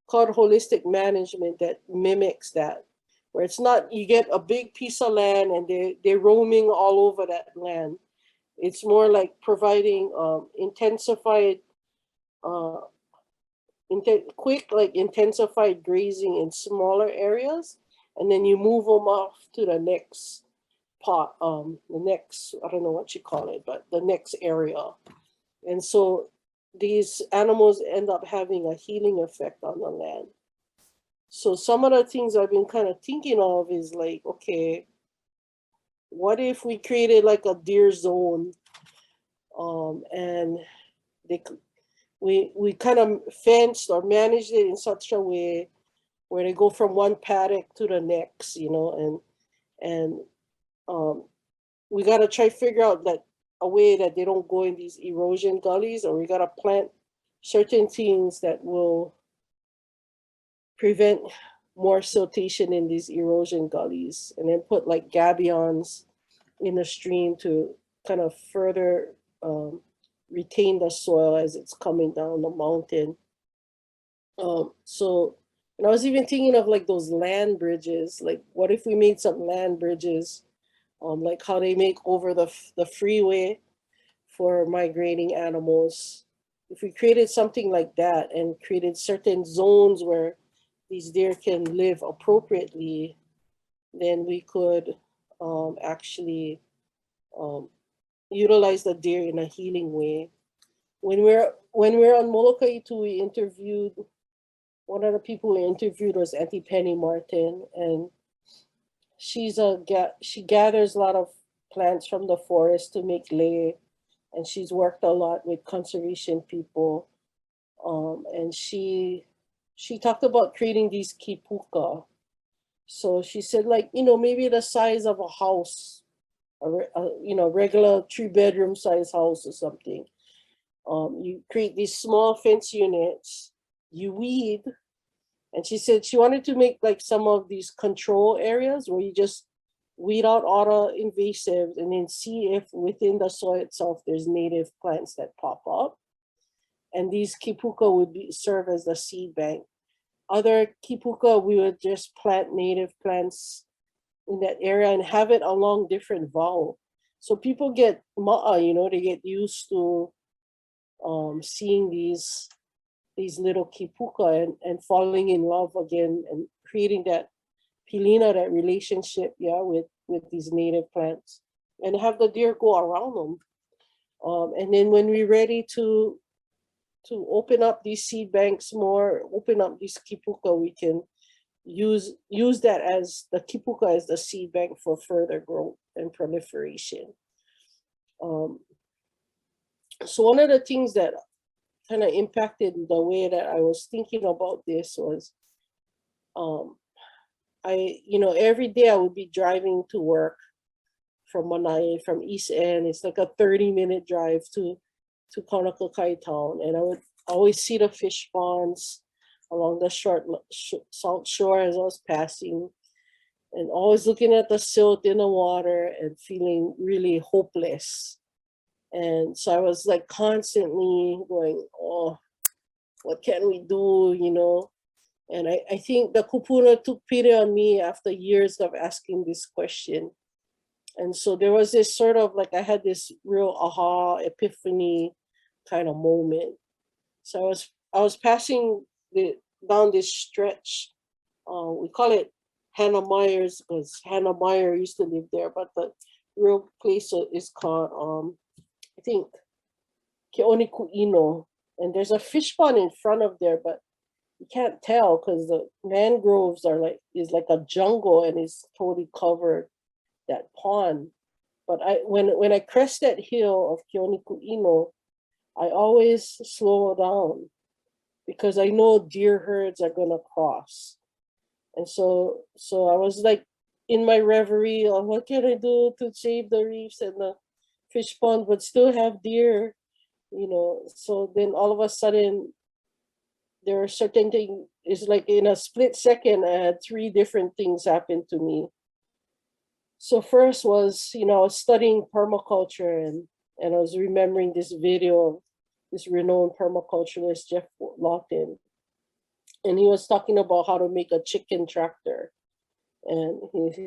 called holistic management that mimics that, where it's not you get a big piece of land and they're roaming all over that land. It's more like providing intensified grazing in smaller areas, and then you move them off to the next pot, the next, I don't know what you call it, but the next area. And so these animals end up having a healing effect on the land. So some of the things I've been kind of thinking of is like, okay, what if we created like a deer zone, and we kind of fenced or managed it in such a way where they go from one paddock to the next, and we got to try to figure out that a way that they don't go in these erosion gullies, or we got to plant certain things that will prevent more siltation in these erosion gullies, and then put like gabions in the stream to kind of further retain the soil as it's coming down the mountain. And I was even thinking of like those land bridges. Like, what if we made some land bridges, like how they make over the freeway for migrating animals? If we created something like that and created certain zones where these deer can live appropriately, then we could actually utilize the deer in a healing way. When we're on Molokai too, we interviewed, one of the people we interviewed was Auntie Penny Martin, and she gathers a lot of plants from the forest to make lei, and she's worked a lot with conservation people. And she talked about creating these kipuka. So she said, like, maybe the size of a house, regular 3-bedroom size house or something. You create these small fence units, you weed. And she said she wanted to make like some of these control areas where you just weed out all the invasives and then see if within the soil itself there's native plants that pop up. And these kipuka would serve as the seed bank. Other kipuka, we would just plant native plants in that area and have it along different vau. So people get ma'a, you know, they get used to seeing these little kipuka and falling in love again and creating that pilina, that relationship, yeah, with these native plants, and have the deer go around them. And then when we're ready to open up these seed banks more, open up these kipuka, we can use that as the kipuka as the seed bank for further growth and proliferation. So one of the things that kind of impacted the way that I was thinking about this was, every day I would be driving to work from Manai, from East End. It's like a 30-minute drive to Kamakani town. And I would always see the fish ponds along the salt shore as I was passing, and always looking at the silt in the water and feeling really hopeless. And so I was like constantly going, oh, what can we do, you know? And I think the kupuna took pity on me after years of asking this question. And so there was this sort of like, I had this real aha epiphany kind of moment. So I was passing down this stretch. We call it Hannah Myers because Hannah Meyer used to live there, but the real place is called, I think, Ke'oniku'ino. And there's a fish pond in front of there, but you can't tell because the mangroves is like a jungle and it's totally covered that pond. But when I crest that hill of Ke'oniku'ino, I always slow down because I know deer herds are gonna cross. And so I was like in my reverie of what can I do to save the reefs and the fish pond, but still have deer, you know. So then all of a sudden, there are certain things, it's like in a split second, I had 3 different things happen to me. So first was, I was studying permaculture and I was remembering this video of this renowned permaculturalist, Jeff Lawton. And he was talking about how to make a chicken tractor. And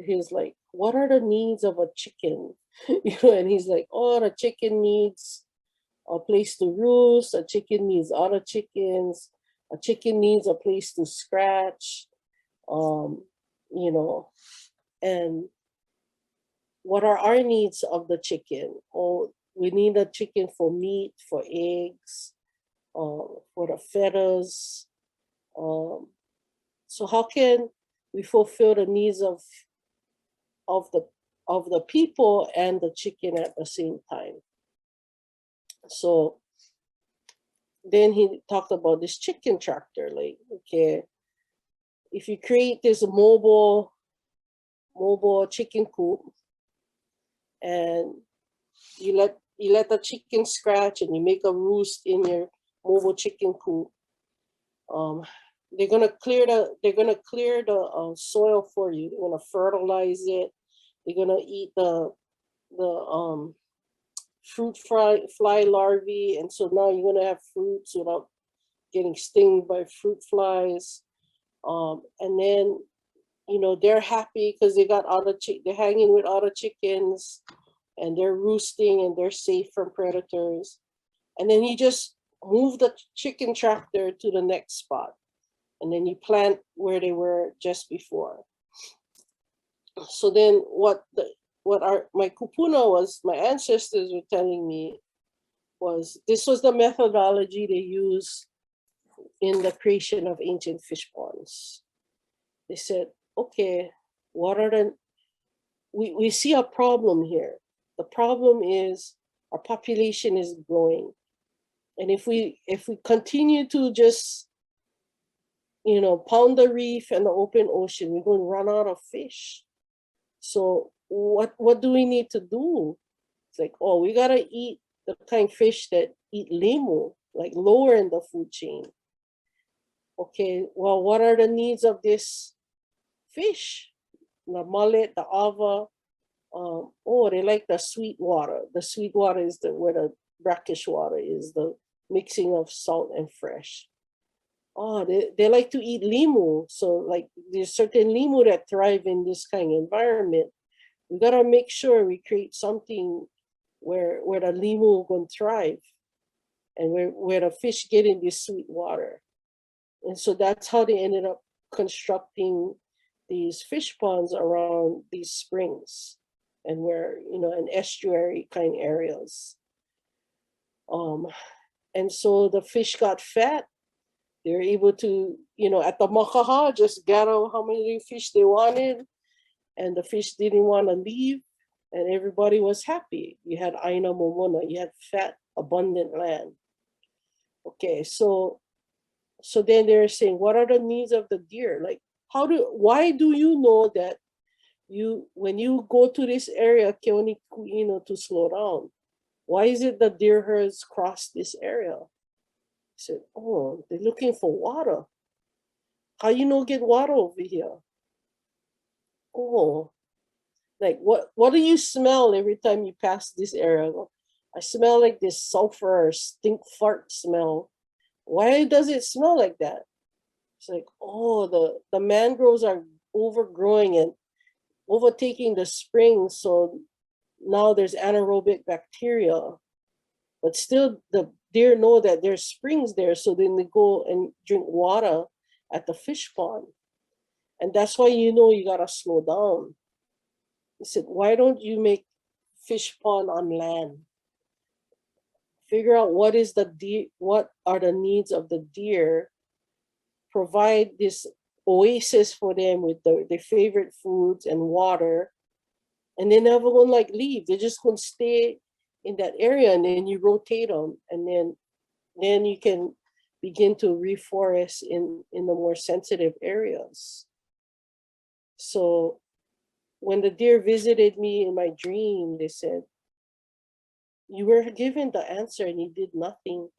he's like, what are the needs of a chicken? And he's like, oh, the chicken needs a place to roost, a chicken needs other chickens, a chicken needs a place to scratch, and what are our needs of the chicken? Oh, we need a chicken for meat, for eggs, for the feathers. So how can we fulfill the needs of the people and the chicken at the same time? So then he talked about this chicken tractor, like, okay, if you create this mobile chicken coop and you let the chicken scratch and you make a roost in your mobile chicken coop, they're gonna clear the soil for you. They're gonna fertilize it. They're gonna eat the fruit fly larvae, and so now you're gonna have fruits without getting stung by fruit flies. And then, they're happy because they got they're hanging with other chickens, and they're roosting and they're safe from predators. And then you just move the chicken tractor to the next spot, and then you plant where they were just before. So then my kupuna was, my ancestors were telling me, was this was the methodology they used in the creation of ancient fish ponds. They said, okay, we see a problem here. The problem is our population is growing. And if we continue to just, pound the reef and the open ocean, we're going to run out of fish. So what do we need to do? It's like, oh, we got to eat the kind of fish that eat limu, like lower in the food chain. Okay, well, what are the needs of this fish? The mullet, the ava. They like the sweet water. The sweet water is where the brackish water is, the mixing of salt and fresh. They like to eat limu. So like there's certain limu that thrive in this kind of environment. We gotta make sure we create something where the limu can thrive and where the fish get in this sweet water. And so that's how they ended up constructing these fish ponds around these springs and where, you know, an estuary kind areas. And so the fish got fat. They were able to, you know, at the makaha, just gather how many fish they wanted. And the fish didn't want to leave. And everybody was happy. You had ʻāina Momona, you had fat, abundant land. Okay, so then they're saying, what are the needs of the deer? Like, why do you know that when you go to this area, keoni kuino, to slow down? Why is it that deer herds cross this area? I said, oh, they're looking for water. How you know get water over here? Oh, like what do you smell every time you pass this area? I smell like this sulfur or stink fart smell. Why does it smell like that? It's like, oh, the mangroves are overgrowing and overtaking the springs. So now there's anaerobic bacteria, but still the deer know that there's springs there. So then they go and drink water at the fish pond. And that's why, you know, you gotta slow down. He said, why don't you make fish pond on land? Figure out what are the needs of the deer, provide this oasis for them with their favorite foods and water, and they're never gonna like leave. They're just gonna stay in that area, and then you rotate them, and then you can begin to reforest in the more sensitive areas. So when the deer visited me in my dream, they said, you were given the answer and you did nothing.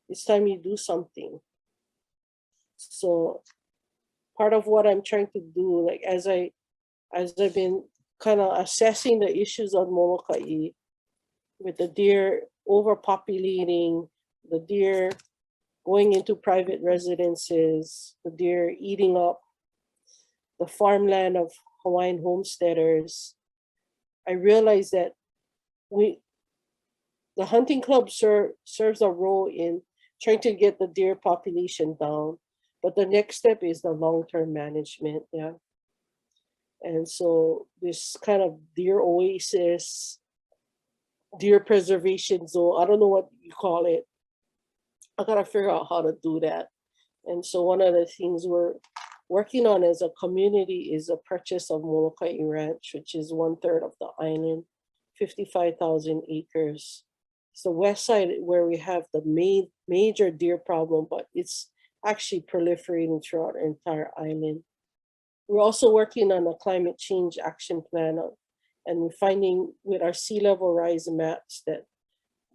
It's time you do something. So part of what I'm trying to do, like as I've been kind of assessing the issues of Molokai, with the deer overpopulating, the deer going into private residences, the deer eating up the farmland of Hawaiian homesteaders, I realized that the hunting club serves a role in trying to get the deer population down, but the next step is the long-term management, yeah. And so this kind of deer oasis, deer preservation zone, I don't know what you call it. I gotta figure out how to do that. And so one of the things we're working on as a community is a purchase of Molokai Ranch, which is 1/3 of the island, 55,000 acres. It's the west side where we have the major deer problem, but it's actually proliferating throughout our entire island. We're also working on a climate change action plan, and we're finding with our sea level rise maps that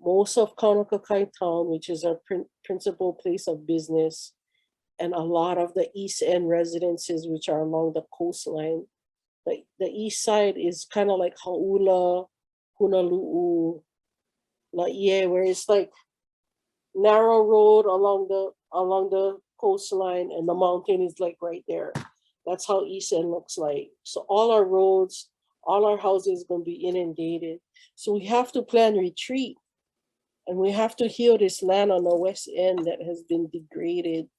most of Kamakani town, which is our principal place of business, and a lot of the East End residences, which are along the coastline. Like the east side is kind of like Hauula, Punalu'u, Laie, where it's like narrow road along the coastline, and the mountain is like right there. That's how East End looks like. So all our roads, all our houses gonna be inundated. So we have to plan retreat, and we have to heal this land on the west end that has been degraded.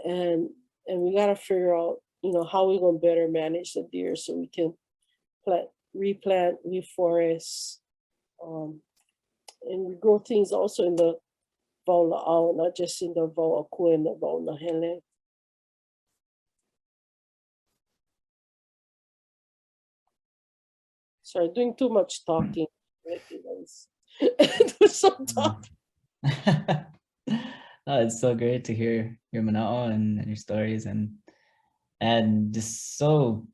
And we gotta figure out, you know, how we're gonna better manage the deer so we can replant, reforest, and we grow things also in the Vaula'au, not just in the Vau'akua and the Vaunahele. Sorry, doing too much talking. Do some talking. Oh, it's so great to hear your mana'o and your stories, and just so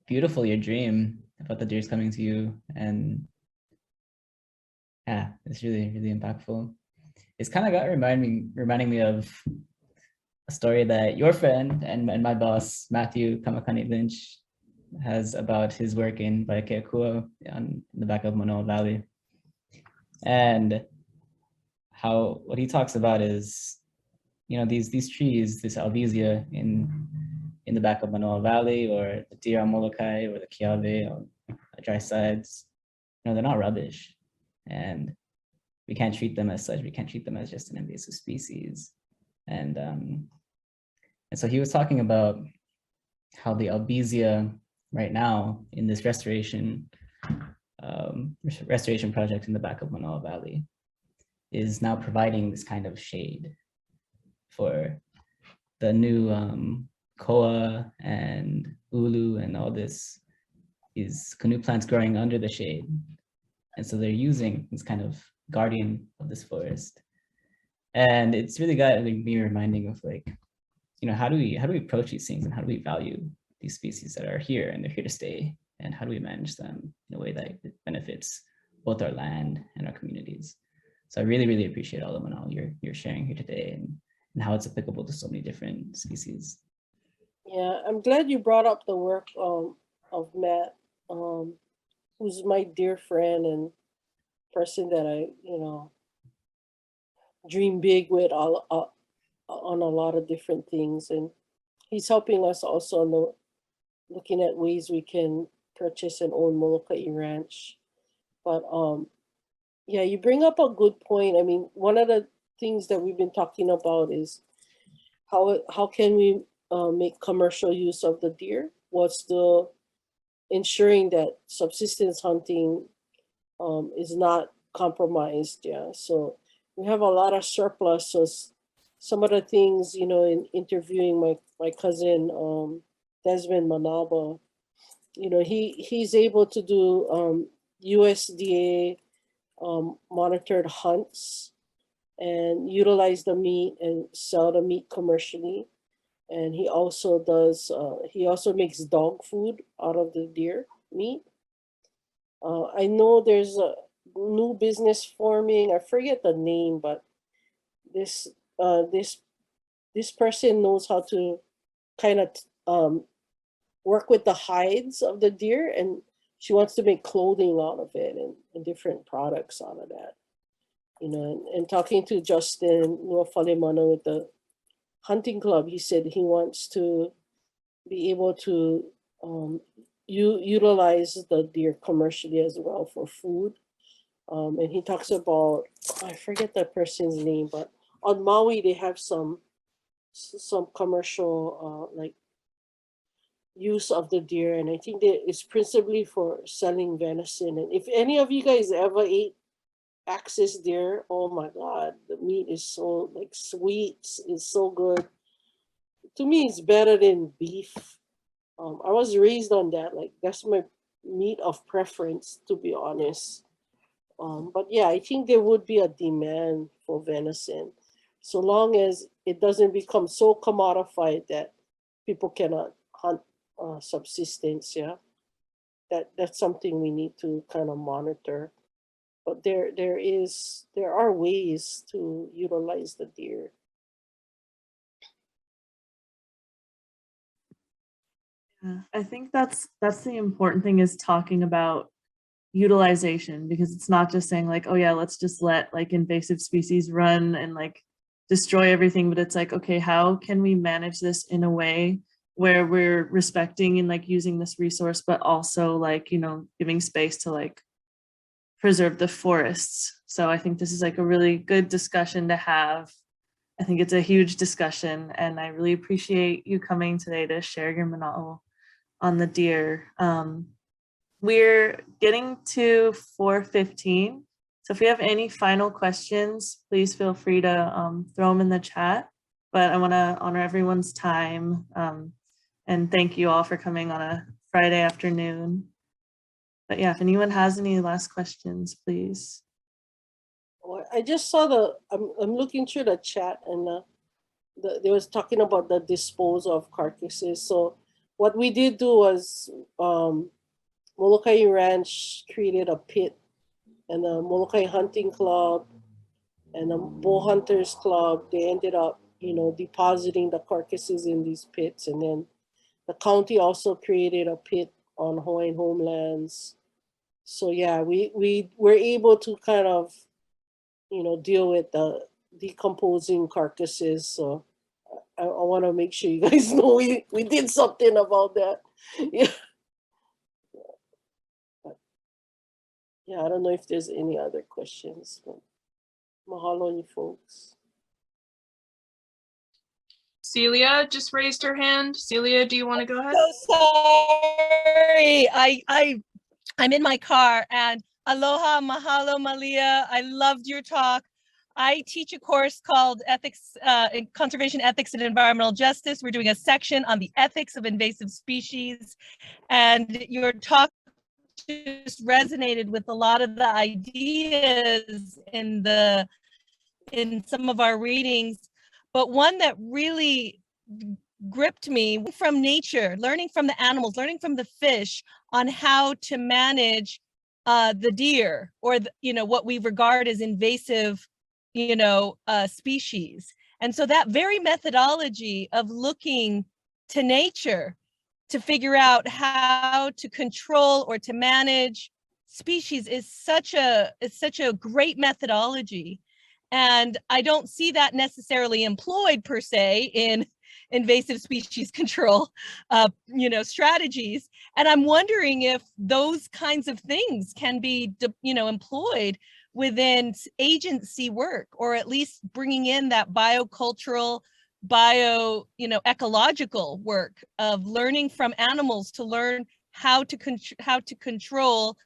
beautiful your dream about the deers coming to you, and yeah, it's really, really impactful. It's kind of got reminding me of a story that your friend and my boss Matthew Kamakani Lynch has about his work in Keakua on the back of Manoa Valley, and how what he talks about is, you know, these trees, this alvesia in in the back of Manoa Valley, or the deer on Molokai, or the kiawe on dry sides, you know, they're not rubbish. And we can't treat them as such. We can't treat them as just an invasive species. And so he was talking about how the albizia right now in this restoration project in the back of Manoa Valley is now providing this kind of shade for the new koa and ulu and all these canoe plants growing under the shade. And so they're using this kind of guardian of this forest. And it's really got me reminding of, like, you know, how do we approach these things, and how do we value these species that are here and they're here to stay, and how do we manage them in a way that it benefits both our land and our communities. So I really, really appreciate all the manao you're sharing here today, and how it's applicable to so many different species. Yeah, I'm glad you brought up the work of Matt, who's my dear friend and person that I, you know, dream big with on a lot of different things. And he's helping us also on looking at ways we can purchase and own Molokai ranch. But yeah, you bring up a good point. I mean, one of the things that we've been talking about is how can we make commercial use of the deer? What's the ensuring that subsistence hunting is not compromised? Yeah, so we have a lot of surplus. So some of the things, you know, in interviewing my cousin Desmond Manaba, you know, he's able to do USDA monitored hunts and utilize the meat and sell the meat commercially. And he also does, he also makes dog food out of the deer meat. I know there's a new business forming, I forget the name, but this person knows how to kind of work with the hides of the deer, and she wants to make clothing out of it and different products out of that. You know, and talking to Justin Nuafalemana with the hunting club, he said he wants to be able to utilize the deer commercially as well for food. And he talks about, I forget that person's name, but on Maui they have some commercial like use of the deer, and I think that it's principally for selling venison. And if any of you guys ever ate axis deer, oh my god, the meat is so like sweet, it's so good. To me, it's better than beef. I was raised on that, like that's my meat of preference, to be honest. But yeah, I think there would be a demand for venison, so long as it doesn't become so commodified that people cannot hunt subsistence. Yeah, that's something we need to kind of monitor. But there are ways to utilize the deer. Yeah, I think that's the important thing, is talking about utilization, because it's not just saying like, oh yeah, let's just let like invasive species run and like destroy everything, but it's like, okay, how can we manage this in a way where we're respecting and like using this resource, but also like, you know, giving space to like preserve the forests. So I think this is like a really good discussion to have. I think it's a huge discussion, and I really appreciate you coming today to share your mana'o on the deer. We're getting to 4:15. So if you have any final questions, please feel free to throw them in the chat. But I want to honor everyone's time and thank you all for coming on a Friday afternoon. But yeah, if anyone has any last questions, please. I just saw I'm looking through the chat, and they was talking about the dispose of carcasses. So what we did do was Molokai Ranch created a pit, and the Molokai Hunting Club and the Bow Hunters Club, they ended up, you know, depositing the carcasses in these pits. And then the county also created a pit on Hawaiian homelands. So yeah, we were able to kind of, you know, deal with the decomposing carcasses. So want to make sure you guys know we did something about that. Yeah. Yeah, I don't know if there's any other questions, but mahalo, you folks. Celia just raised her hand. Celia, do you want to go ahead? So sorry. I'm in my car, and aloha, mahalo, Malia. I loved your talk. I teach a course called Ethics, Conservation Ethics and Environmental Justice. We're doing a section on the ethics of invasive species, and your talk just resonated with a lot of the ideas in some of our readings, but one that really gripped me from nature, learning from the animals, learning from the fish on how to manage the deer, or what we regard as invasive species. And so that very methodology of looking to nature to figure out how to control or to manage species is such a great methodology. And I don't see that necessarily employed per se in invasive species control, strategies. And I'm wondering if those kinds of things can be, employed within agency work, or at least bringing in that biocultural, ecological work of learning from animals to learn how to control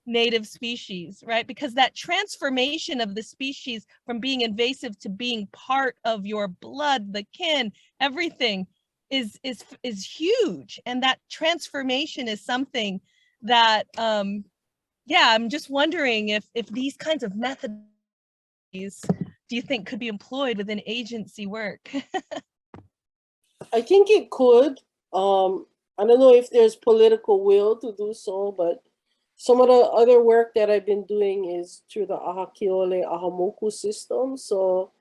native species, right? Because that transformation of the species from being invasive to being part of your blood, the kin, everything is huge. And that transformation is something that, I'm just wondering if these kinds of methods, do you think could be employed within agency work? I think it could. I don't know if there's political will to do so, but some of the other work that I've been doing is through the Ahakiole Ahamoku system. So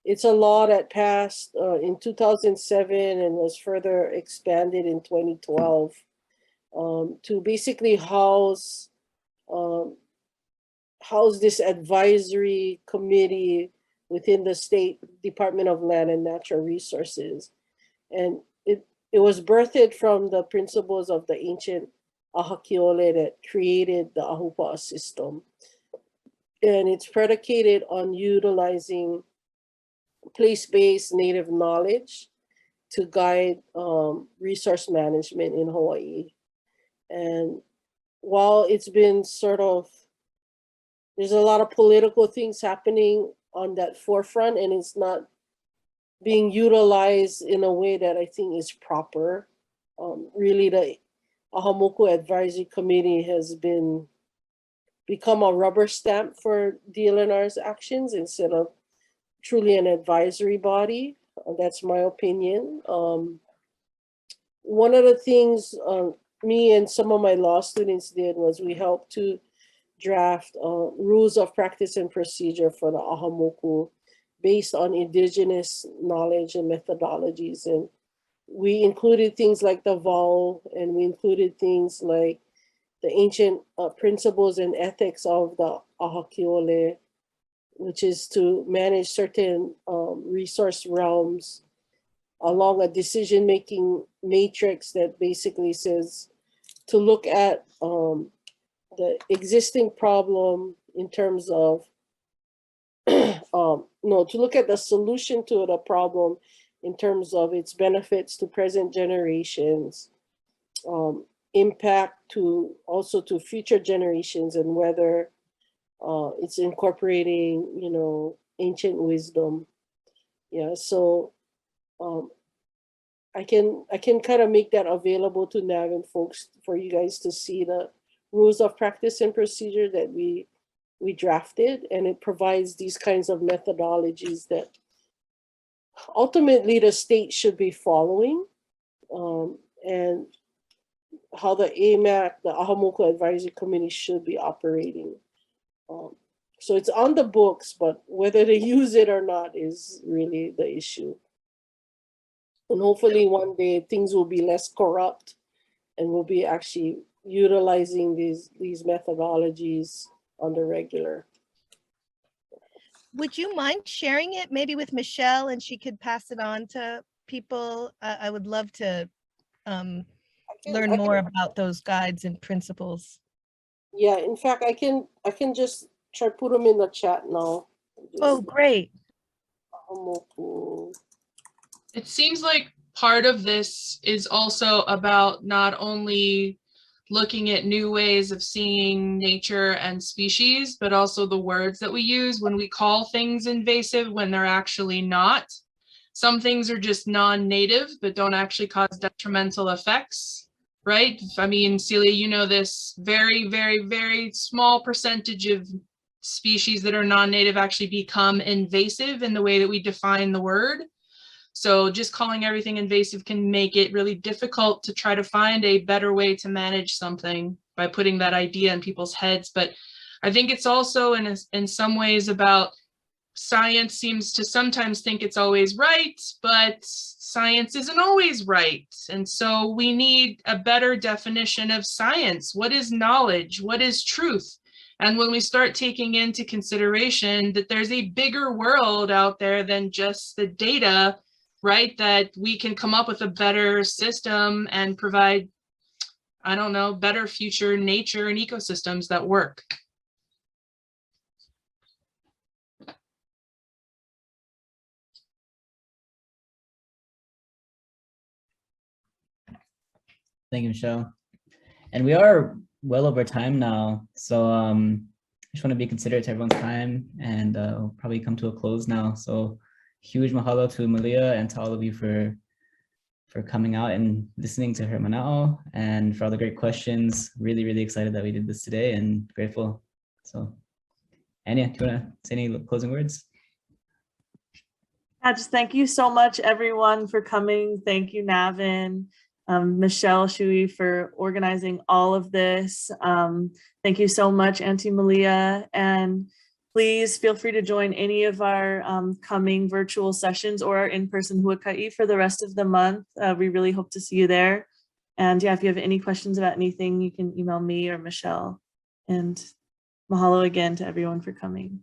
it's a law that passed in 2007 and was further expanded in 2012 to basically house this advisory committee within the State Department of Land and Natural Resources. And it was birthed from the principles of the ancient Ahakiole that created the Ahupua'a system. And it's predicated on utilizing place-based native knowledge to guide resource management in Hawaii. And while it's been there's a lot of political things happening on that forefront, and it's not being utilized in a way that I think is proper. Really, the Ahamoku Advisory Committee has become a rubber stamp for DLNR's actions instead of truly an advisory body. That's my opinion. One of the things me and some of my law students did was we helped to draft rules of practice and procedure for the Ahamoku based on indigenous knowledge and methodologies. And we included things like the vow, and we included things like the ancient principles and ethics of the Ahakiole, which is to manage certain resource realms along a decision-making matrix that basically says to look at the existing problem in terms of, to look at the solution to the problem in terms of its benefits to present generations, impact also to future generations, and whether it's incorporating, ancient wisdom. Yeah, so I can kind of make that available to NAV and folks for you guys to see the rules of practice and procedure that we drafted, and it provides these kinds of methodologies that ultimately the state should be following, and how the AMAC, the Ahamoku Advisory Committee, should be operating. So it's on the books, but whether they use it or not is really the issue. And hopefully one day things will be less corrupt and we'll be actually utilizing these methodologies on the regular. Would you mind sharing it maybe with Michelle, and she could pass it on to people? I would love to I learn can- more about those guides and principles. Yeah, in fact, I can just try put them in the chat now. Oh, great. Hamoku. It seems like part of this is also about not only looking at new ways of seeing nature and species, but also the words that we use when we call things invasive when they're actually not. Some things are just non-native, but don't actually cause detrimental effects, right? I mean, Celia, you know this, very, very, very small percentage of species that are non-native actually become invasive in the way that we define the word. So just calling everything invasive can make it really difficult to try to find a better way to manage something by putting that idea in people's heads. But I think it's also in some ways about science seems to sometimes think it's always right, but science isn't always right. And so we need a better definition of science. What is knowledge? What is truth? And when we start taking into consideration that there's a bigger world out there than just the data, right, that we can come up with a better system and provide, I don't know, better future nature and ecosystems that work. Thank you, Michelle. And we are well over time now. So I just want to be considerate to everyone's time, and we'll probably come to a close now. So huge mahalo to Malia and to all of you for coming out and listening to her mana'o, and for all the great questions. Really, really excited that we did this today and grateful. So Anya, do you want to say any closing words? Yeah, just thank you so much, everyone, for coming. Thank you, Navin, Michelle, Shui, for organizing all of this. Thank you so much, Auntie Malia. And please feel free to join any of our coming virtual sessions or our in-person huaka'i for the rest of the month. We really hope to see you there. And yeah, if you have any questions about anything, you can email me or Michelle. And mahalo again to everyone for coming.